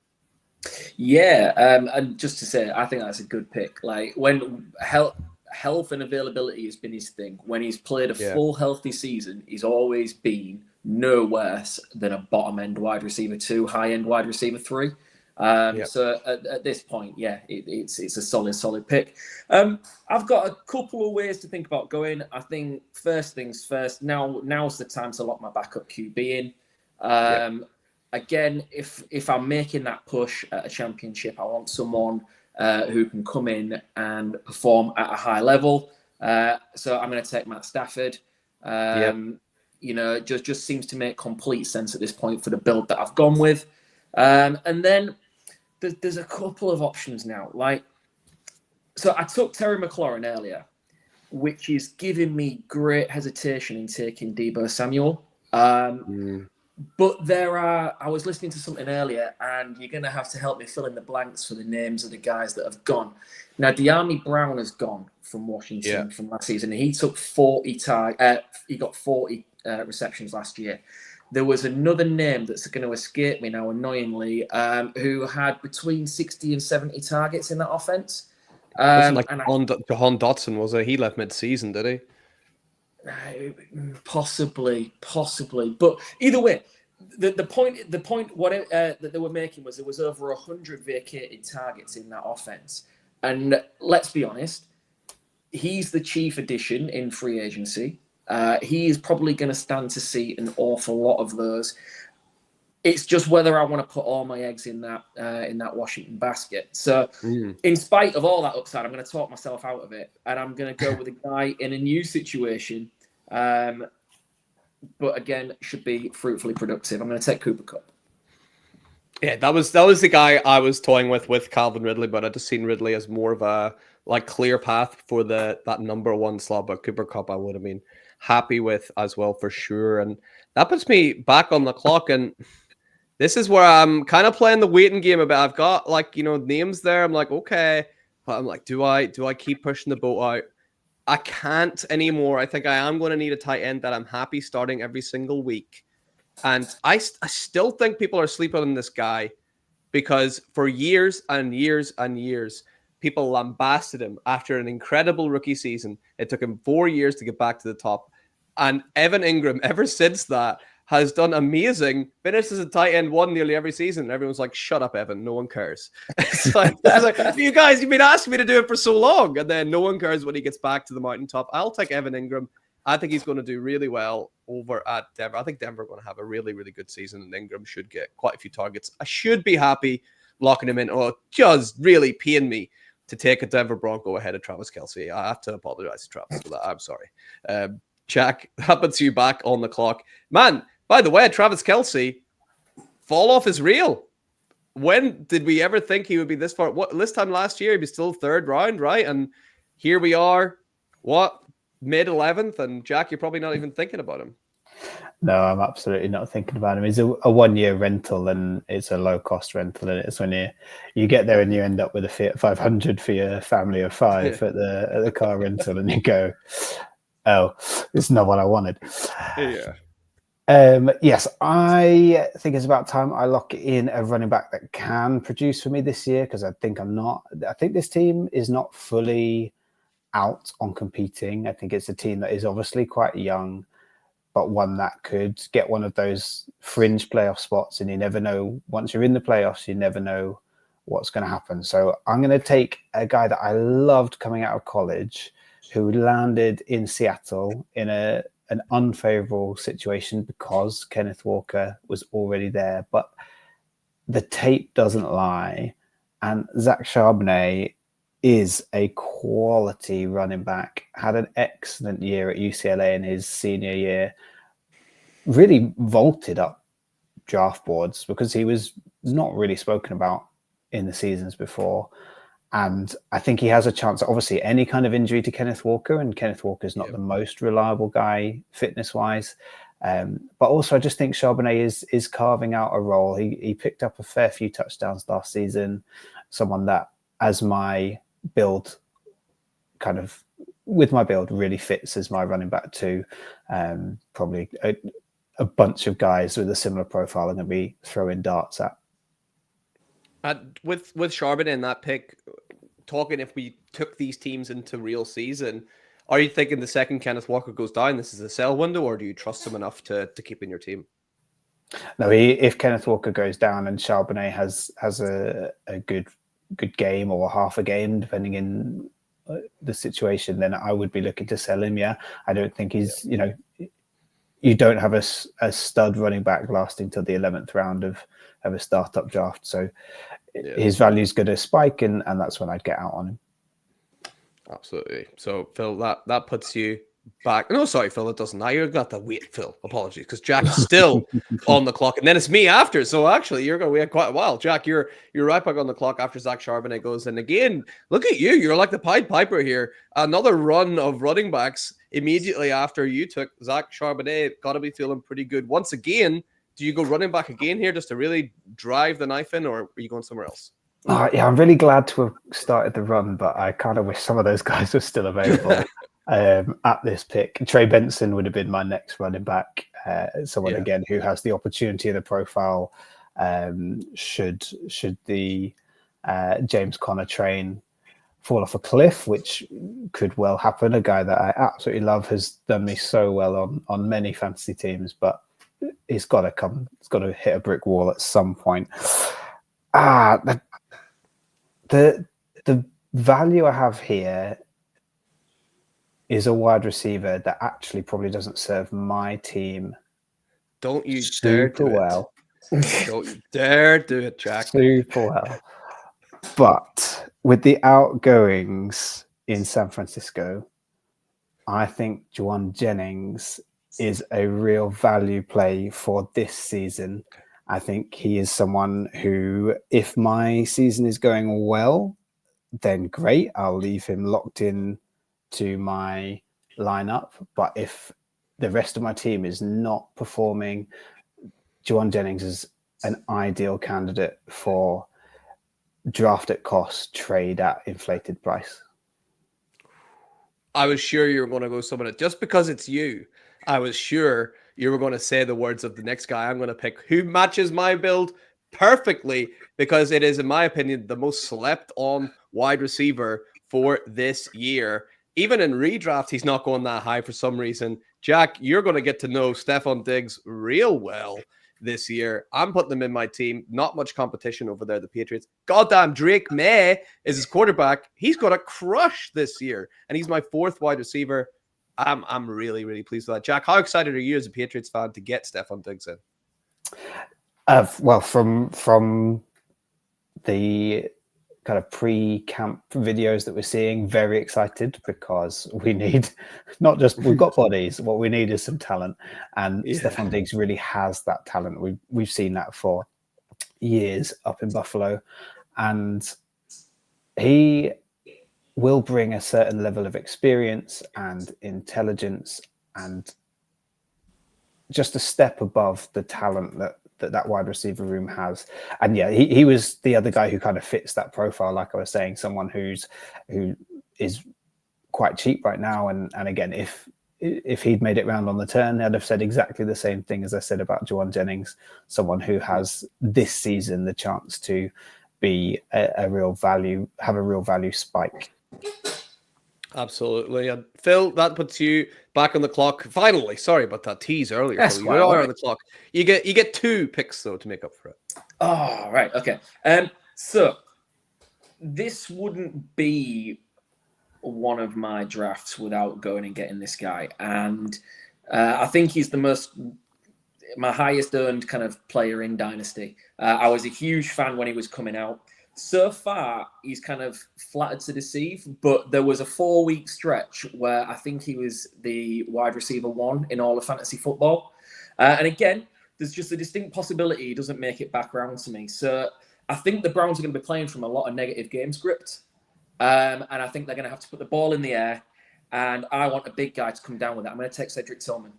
Yeah, and just to say, I think that's a good pick. Like when health and availability has been his thing. When he's played a full healthy season, he's always been no worse than a bottom end wide receiver 2, high end wide receiver 3. So at this point, yeah, it's a solid pick. I've got a couple of ways to think about going. I think first things first. Now's the time to lock my backup QB in. Again, if I'm making that push at a championship, I want someone who can come in and perform at a high level. So I'm going to take Matt Stafford. Just seems to make complete sense at this point for the build that I've gone with. And then there's a couple of options now. So I took Terry McLaurin earlier, which is giving me great hesitation in taking Deebo Samuel. But I was listening to something earlier, and you're going to have to help me fill in the blanks for the names of the guys that have gone. Now, De'Ami Brown has gone from Washington from last season. He took 40 he got 40 receptions last year. There was another name that's going to escape me now, annoyingly, who had between 60 and 70 targets in that offense. Wasn't like Jahan Dotson, was it? He left mid-season, did he? Possibly. But either way, the point that they were making was there was over 100 vacated targets in that offense. And let's be honest, he's the chief addition in free agency. He is probably going to stand to see an awful lot of those. It's just whether I want to put all my eggs in that Washington basket. So, in spite of all that upside, I'm going to talk myself out of it, and I'm going to go with a guy in a new situation. But again, should be fruitfully productive. I'm going to take Cooper Kupp. Yeah, that was the guy I was toying with Calvin Ridley, but I just seen Ridley as more of a clear path for that number one slot. But Cooper Kupp, I would have been happy with as well for sure. And that puts me back on the clock. And this is where I'm kind of playing the waiting game a bit. I've got names there. I'm like, okay, but I'm like, do I keep pushing the boat out? I can't anymore. I think I am going to need a tight end that I'm happy starting every single week. And I still think people are sleeping on this guy because for years and years and years, people lambasted him after an incredible rookie season. It took him 4 years to get back to the top. And Evan Ingram, ever since that, has done amazing. Finishes a tight end one nearly every season. And everyone's like, shut up, Evan. No one cares. It's like, you guys, you've been asking me to do it for so long. And then no one cares when he gets back to the mountaintop. I'll take Evan Ingram. I think he's going to do really well over at Denver. I think Denver are going to have a really, really good season, and Ingram should get quite a few targets. I should be happy locking him in. Oh, it just really pain me to take a Denver Bronco ahead of Travis Kelce. I have to apologize to Travis for that. I'm sorry. Jack, that puts you back on the clock. Man, by the way, Travis Kelce, fall off is real. When did we ever think he would be this far? This time last year, he was still third round, right? And here we are, mid-11th, and Jack, you're probably not even thinking about him. No, I'm absolutely not thinking about him. He's a 1 year rental, and it's a low-cost rental, and it's when you get there and you end up with a Fiat 500 for your family of five at the car rental, and you go, oh, this is not what I wanted. Yeah. Yes, I think it's about time I lock in a running back that can produce for me this year, because I think this team is not fully out on competing. I think it's a team that is obviously quite young, but one that could get one of those fringe playoff spots, and you never know. Once you're in the playoffs, you never know what's going to happen. So I'm going to take a guy that I loved coming out of college, who landed in Seattle in an unfavorable situation because Kenneth Walker was already there. But the tape doesn't lie, and Zach Charbonnet is a quality running back. Had an excellent year at UCLA in his senior year. Really vaulted up draft boards because he was not really spoken about in the seasons before. And I think he has a chance. Obviously, any kind of injury to Kenneth Walker, and Kenneth Walker's not the most reliable guy fitness-wise. But also, I just think Charbonnet is carving out a role. He picked up a fair few touchdowns last season. Someone that, as my build, with my build, really fits as my running back too. Probably a bunch of guys with a similar profile I'm going to be throwing darts at. With Charbonnet in that pick, talking if we took these teams into real season, are you thinking the second Kenneth Walker goes down, this is a sell window, or do you trust him enough to keep in your team? No, if Kenneth Walker goes down and Charbonnet has a good game or half a game, depending in the situation, then I would be looking to sell him. Yeah, I don't think he's you don't have a stud running back lasting till the 11th round of a startup draft, so his value is going to spike, and that's when I'd get out on him. Absolutely. So Phil, that puts you back. No, sorry, Phil, it doesn't. Now you're got to wait, Phil. Apologies, because Jack is still on the clock, and then it's me after. So actually, you're going to wait quite a while. Jack, you're right back on the clock after Zach Charbonnet goes. And again, look at you. You're like the Pied Piper here. Another run of running backs immediately after you took Zach Charbonnet. Got to be feeling pretty good. Once again, do you go running back again here just to really drive the knife in, or are you going somewhere else? Yeah, I'm really glad to have started the run, but I kind of wish some of those guys were still available at this pick. Trey Benson would have been my next running back. Someone again who has the opportunity of the profile. Should the James Conner train fall off a cliff, which could well happen. A guy that I absolutely love, has done me so well on many fantasy teams, but it's got to come. It's got to hit a brick wall at some point. The value I have here is a wide receiver that actually probably doesn't serve my team. Don't you dare do well. It. Don't you dare do it, Jack. Super well. But with the outgoings in San Francisco, I think Juwan Jennings is a real value play for this season. I think he is someone who, if my season is going well, then great. I'll leave him locked in to my lineup. But if the rest of my team is not performing, Juwan Jennings is an ideal candidate for draft at cost, trade at inflated price. I was sure you were going to go someone just because it's you. I was sure you were going to say the words of the next guy I'm going to pick, who matches my build perfectly, because it is, in my opinion, the most slept on wide receiver for this year. Even in redraft, he's not going that high for some reason. Jack, you're going to get to know Stephon Diggs real well this year. I'm putting them in my team. Not much competition over there, the Patriots. Goddamn, Drake May is his quarterback. He's got a crush this year, and he's my fourth wide receiver. I'm really, really pleased with that. Jack, how excited are you as a Patriots fan to get Stephon Diggs in? Well, from the kind of pre-camp videos that we're seeing, very excited, because we need not just, we've got bodies, what we need is some talent, and Stephon Diggs really has that talent. We've seen that for years up in Buffalo, and he will bring a certain level of experience and intelligence and just a step above the talent that wide receiver room has. And yeah, he was the other guy who kind of fits that profile, like I was saying, someone who is quite cheap right now. And again, if he'd made it round on the turn, I'd have said exactly the same thing as I said about Juwan Jennings, someone who has this season the chance to be a real value, have a real value spike. Absolutely. And Phil, that puts you back on the clock. Finally, sorry about that tease earlier. That's Phil. You are on the clock. You get 2 picks though to make up for it. Oh, right. Okay. So this wouldn't be one of my drafts without going and getting this guy. And I think he's my highest earned kind of player in Dynasty. I was a huge fan when he was coming out. So far, he's kind of flattered to deceive, but there was a 4-week stretch where I think he was the wide receiver 1 in all of fantasy football. And again, there's just a distinct possibility he doesn't make it back around to me. So I think the Browns are going to be playing from a lot of negative game script. And I think they're going to have to put the ball in the air. And I want a big guy to come down with it. I'm going to take Cedric Tillman.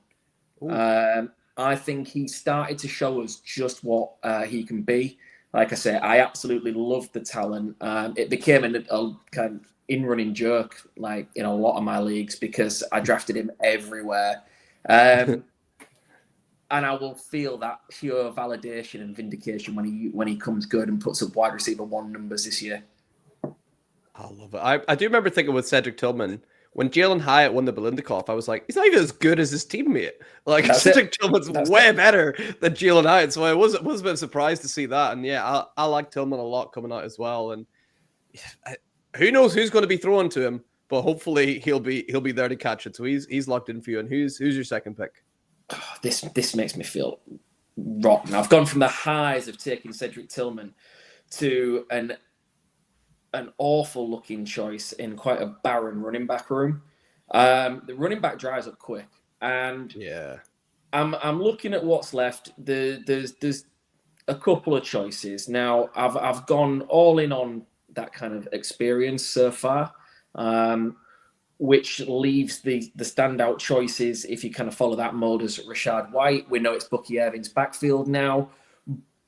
I think he started to show us just what he can be. Like I say, I absolutely loved the talent. It became a kind of in-running joke, like in a lot of my leagues, because I drafted him everywhere. And I will feel that pure validation and vindication when he comes good and puts up wide receiver 1 numbers this year. I love it. I do remember thinking with Cedric Tillman, when Jalen Hyatt won the Bilinnikov, I was like, he's not even as good as his teammate. Like, That's Cedric Tillman's That's way it. better than Jalen Hyatt. So I was a bit surprised to see that. And yeah, I like Tillman a lot coming out as well. And who knows who's going to be throwing to him, but hopefully he'll be there to catch it. So he's locked in for you. And who's your second pick? Oh, this makes me feel rotten. I've gone from the highs of taking Cedric Tillman to an awful looking choice in quite a barren running back room. The running back dries up quick, and yeah, I'm looking at what's left. There's a couple of choices now. I've gone all in on that kind of experience so far, which leaves the standout choices, if you kind of follow that mode, as Rashad White. We know it's Bucky Irving's backfield now,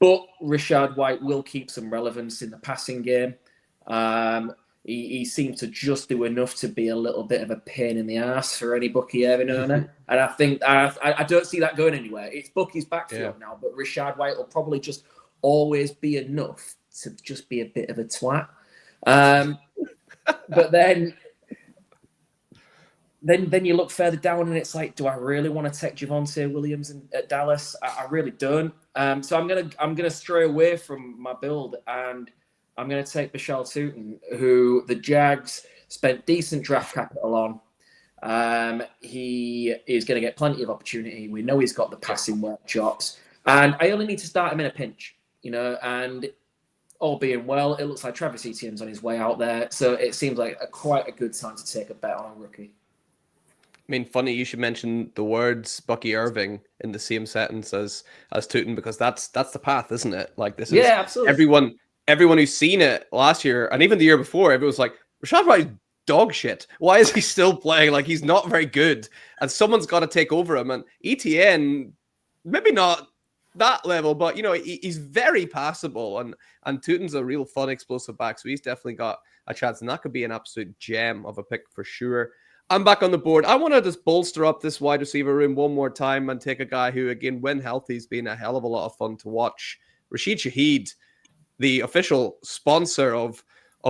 but Rashad White will keep some relevance in the passing game. He seemed to just do enough to be a little bit of a pain in the ass for any Bucky Irving owner. And I think I don't see that going anywhere. It's Bucky's backfield now, but Rashad White will probably just always be enough to just be a bit of a twat. But then you look further down and it's like, do I really want to take Javonte Williams at Dallas? I really don't. So I'm gonna stray away from my build, and I'm going to take Bashal Tootin, who the Jags spent decent draft capital on. He is going to get plenty of opportunity. We know he's got the passing work chops, and I only need to start him in a pinch, and all being well, it looks like Travis Etienne's on his way out there. So it seems like quite a good time to take a bet on a rookie. I mean, funny you should mention the words Bucky Irving in the same sentence as Tootin, because that's the path, isn't it? Like, this is absolutely. Everyone who's seen it last year and even the year before, everyone's like, Rashad White's dog shit. Why is he still playing? Like, he's not very good, and someone's got to take over him. And Etienne, maybe not that level, but he's very passable, and Tootin's a real fun, explosive back, so he's definitely got a chance, and that could be an absolute gem of a pick for sure. I'm back on the board. I want to just bolster up this wide receiver room one more time and take a guy who, again, when healthy, has been a hell of a lot of fun to watch. Rashid Shaheed, the official sponsor of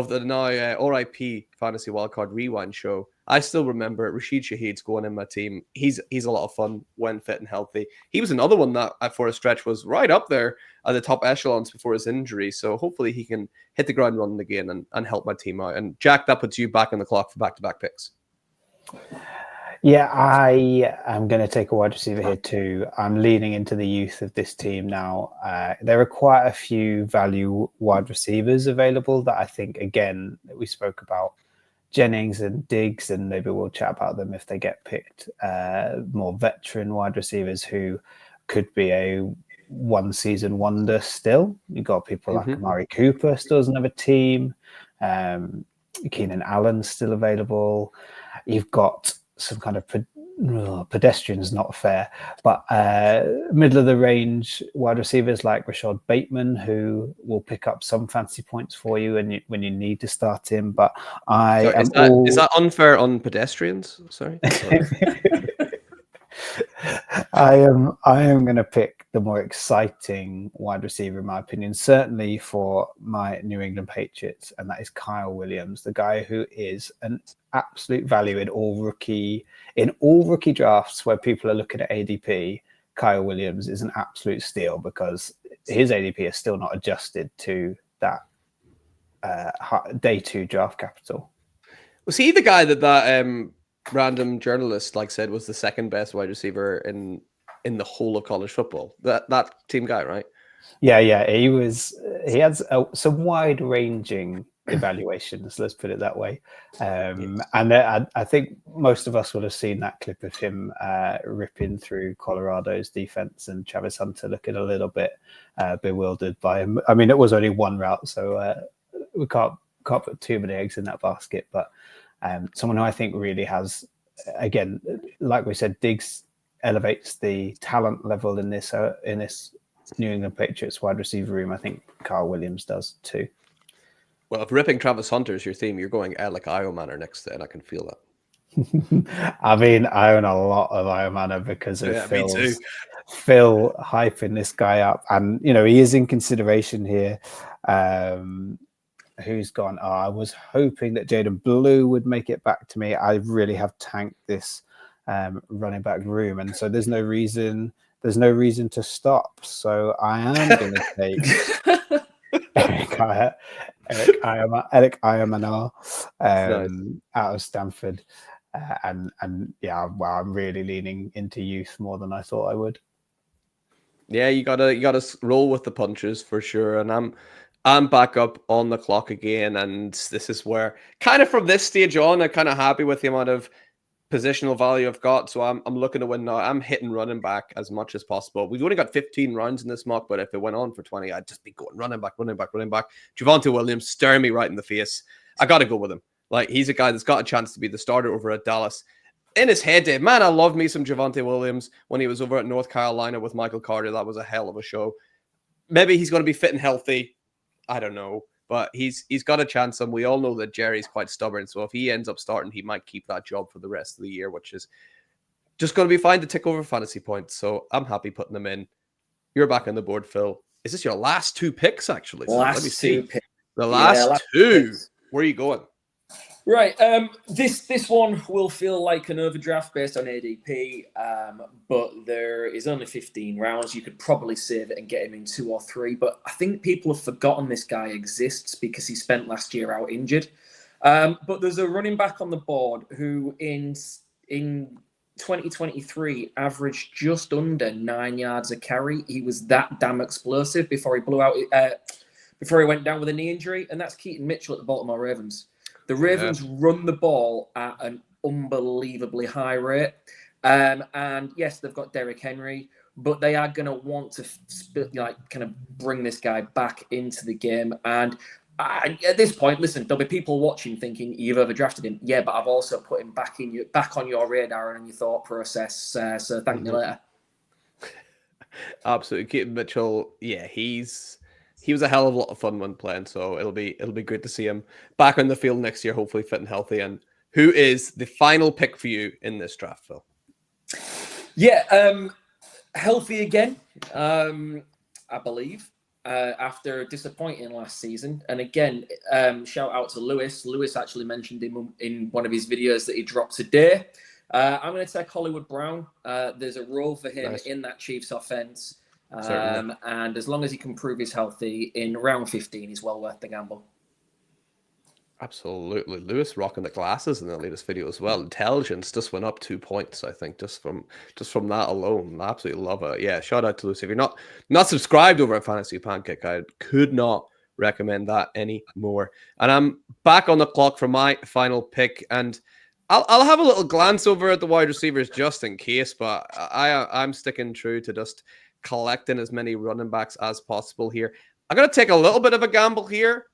the now RIP Fantasy Wildcard Rewind show. I still remember Rashid Shaheed's going in my team. He's a lot of fun when fit and healthy. He was another one that for a stretch was right up there at the top echelons before his injury. So hopefully he can hit the ground running again and help my team out. And Jack, that puts you back on the clock for back-to-back picks. Yeah, I am going to take a wide receiver here too. I'm leaning into the youth of this team now. There are quite a few value wide receivers available that I think, again, we spoke about Jennings and Diggs, and maybe we'll chat about them if they get picked. More veteran wide receivers who could be a one-season wonder still. You've got people like Amari Cooper still doesn't have a team. Keenan Allen's still available. You've got some kind of pedestrians, not fair, but middle of the range wide receivers like Rashad Bateman, who will pick up some fancy points for you when you need to start him. But is that unfair on pedestrians? Sorry. I am going to pick the more exciting wide receiver, in my opinion, certainly for my New England Patriots, and that is Kyle Williams, the guy who is an absolute value in all rookie drafts where people are looking at ADP. Kyle Williams is an absolute steal because his ADP is still not adjusted to that day 2 draft capital. Was he the guy that random journalist said was the second best wide receiver in the whole of college football? That team guy, right? Yeah. He had some wide ranging evaluations, let's put it that way. And I think most of us will have seen that clip of him ripping through Colorado's defense and Travis Hunter looking a little bit bewildered by him. I mean, it was only one route, so we can't put too many eggs in that basket, but someone who I think really has, again, like we said, Diggs elevates the talent level in this New England Patriots wide receiver room. I think Kyle Williams does too. Well, if ripping Travis Hunter is your theme, you're going Alec Iomanner next to it. I can feel that. I mean, I own a lot of Iomanner because of Phil hyping this guy up, and he is in consideration here. who's gone, oh, I was hoping that Jaden Blue would make it back to me. I really have tanked this running back room, and so there's no reason to stop. So I am going to take Eric Iamanar out of Stanford, and yeah, well, I'm really leaning into youth more than I thought I would. Yeah, you gotta roll with the punches for sure. And I'm back up on the clock again, and this is where kind of from this stage on, I'm kind of happy with the amount of positional value I've got. So I'm looking to win now. I'm hitting running back as much as possible. We've only got 15 rounds in this mock, but if it went on for 20, I'd just be going running back. Javonte Williams staring me right in the face. I gotta go with him. Like, he's a guy that's got a chance to be the starter over at Dallas. In his head, Dave, man, I love me some Javonte Williams when he was over at North Carolina with Michael Carter. That was a hell of a show. Maybe he's going to be fit and healthy. I don't know. But he's got a chance, and we all know that Jerry's quite stubborn. So if he ends up starting, he might keep that job for the rest of the year, which is just going to be fine to tick over fantasy points. So I'm happy putting them in. You're back on the board, Phil. Is this your last two picks, actually? So let me see. Picks. The last two. Picks. Where are you going? Right. This one will feel like an overdraft based on ADP, but there is only 15 rounds. You could probably save it and get him in 2 or 3. But I think people have forgotten this guy exists because he spent last year out injured. But there's a running back on the board who in 2023 averaged just under 9 yards a carry. He was that damn explosive before he blew out, before he went down with a knee injury, and that's Keaton Mitchell at the Baltimore Ravens. The Ravens run the ball at an unbelievably high rate. And yes, they've got Derrick Henry, but they are going to want to kind of bring this guy back into the game. And at this point, listen, there'll be people watching thinking you've overdrafted him. Yeah, but I've also put him back on your radar and your thought process. So thank you later. Absolutely. Keaton Mitchell, yeah, he was a hell of a lot of fun when playing, so it'll be great to see him back on the field next year, hopefully fit and healthy. And who is the final pick for you in this draft, Phil? Yeah, healthy again, I believe, after disappointing last season. And again, shout out to Lewis. Lewis actually mentioned him in one of his videos that he dropped today. I'm going to take Hollywood Brown. There's a role for him in that Chiefs offense. And as long as he can prove he's healthy in round 15, he's well worth the gamble. Absolutely. Lewis rocking the glasses in the latest video as well. Intelligence just went up 2 points, I think, just from that alone. I absolutely love it. Yeah, shout out to Lewis. If you're not subscribed over at Fantasy Pancake, I could not recommend that anymore. And I'm back on the clock for my final pick, and I'll have a little glance over at the wide receivers just in case, but I'm sticking true to just collecting as many running backs as possible here. I'm going to take a little bit of a gamble here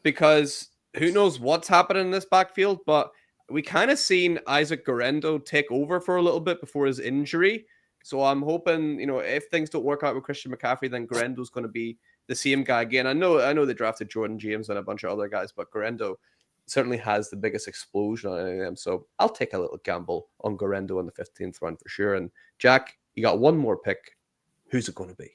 because who knows what's happening in this backfield, but we kind of seen Isaac Guerendo take over for a little bit before his injury. So I'm hoping, if things don't work out with Christian McCaffrey, then Guerendo's going to be the same guy again. I know they drafted Jordan James and a bunch of other guys, but Guerendo certainly has the biggest explosion on any of them. So I'll take a little gamble on Guerendo in the 15th round for sure. And Jack, you got one more pick. Who's it going to be?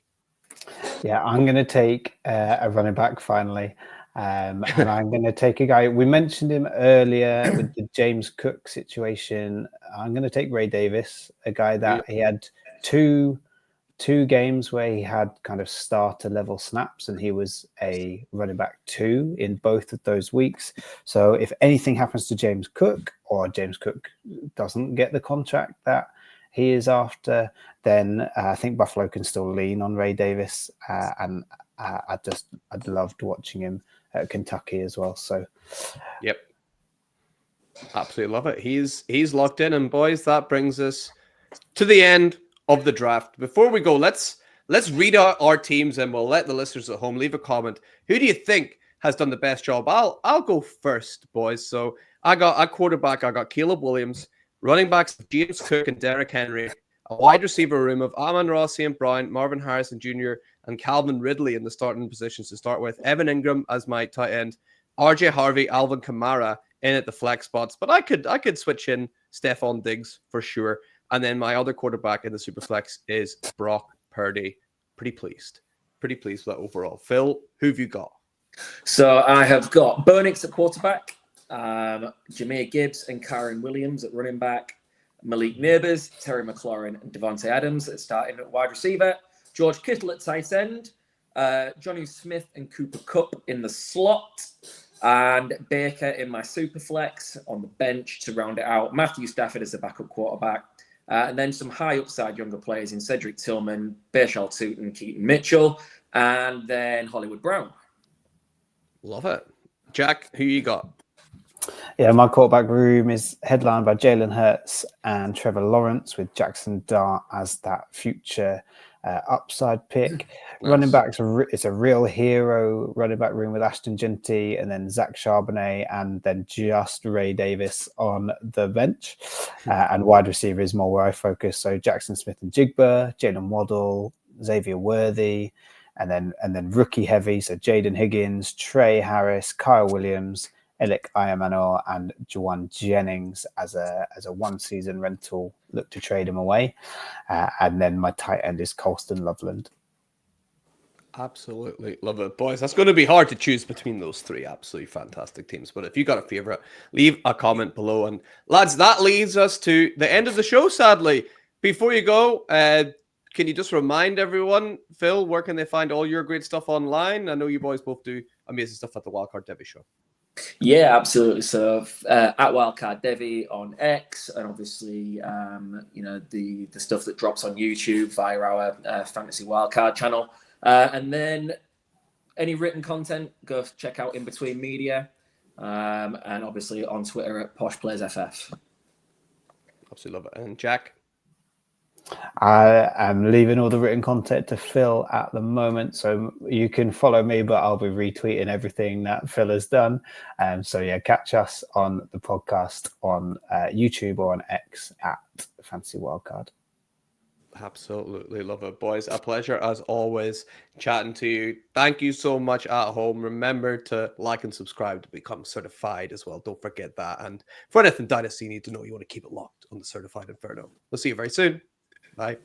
Yeah, I'm going to take a running back finally. And I'm going to take a guy. We mentioned him earlier with the James Cook situation. I'm going to take Ray Davis, a guy that he had two games where he had kind of starter level snaps, and he was a running back 2 in both of those weeks. So if anything happens to James Cook, or James Cook doesn't get the contract that he is after, then I think Buffalo can still lean on Ray Davis. And I loved watching him at Kentucky as well. So, yep, absolutely love it. He's locked in, and boys, that brings us to the end of the draft. Before we go, let's read out our teams, and we'll let the listeners at home leave a comment. Who do you think has done the best job? I'll go first, boys. So I got a quarterback. I got Caleb Williams. Running backs, James Cook and Derrick Henry. A wide receiver room of Amon-Ra St. Brown, Marvin Harrison Jr., and Calvin Ridley in the starting positions to start with. Evan Ingram as my tight end. RJ Harvey, Alvin Kamara in at the flex spots. But I could switch in Stephon Diggs for sure. And then my other quarterback in the super flex is Brock Purdy. Pretty pleased with that overall. Phil, who have you got? So I have got Burnix at quarterback, Jameer Gibbs and Kyron Williams at running back, Malik Neighbors, Terry McLaurin, and Devontae Adams at starting at wide receiver, George Kittle at tight end, Johnny Smith and Cooper Kupp in the slot, and Baker in my super flex on the bench to round it out. Matthew Stafford as the backup quarterback. And then some high upside younger players in Cedric Tillman, Bashal Tootin, Keaton Mitchell, and then Hollywood Brown. Love it. Jack, who you got? Yeah, my quarterback room is headlined by Jalen Hurts and Trevor Lawrence, with Jackson Dart as that future upside pick. Nice. Running backs, it's a real hero running back room with Ashton Genty and then Zach Charbonnet and then just Ray Davis on the bench. And wide receiver is more where I focus. So Jackson Smith and Jigba, Jalen Waddle, Xavier Worthy, and then rookie heavy. So Jaden Higgins, Trey Harris, Kyle Williams, Elik Ayamanor, and Juwan Jennings as a one season rental. Look to trade him away. And then my tight end is Colston Loveland. Absolutely love it, boys. That's going to be hard to choose between those three absolutely fantastic teams. But if you got a favorite, leave a comment below. And lads, that leads us to the end of the show, sadly. Before you go, can you just remind everyone, Phil, where can they find all your great stuff online? I know you boys both do amazing stuff at the Wildcard Devy show. Yeah, absolutely. So at Wildcard Devy on X, and obviously, the stuff that drops on YouTube via our Fantasy Wildcard channel. And then any written content, go check out In Between Media, and obviously on Twitter at PoshPlayersFF. Absolutely love it. And Jack? I am leaving all the written content to Phil at the moment, so you can follow me, but I'll be retweeting everything that Phil has done. So yeah, catch us on the podcast on YouTube or on X at Fantasy Wildcard. Absolutely love it, boys. A pleasure as always chatting to you. Thank you so much at home. Remember to like and subscribe to become certified as well. Don't forget that. And for anything Dynasty you need to know, you want to keep it locked on the Certified Inferno. We'll see you very soon. Bye.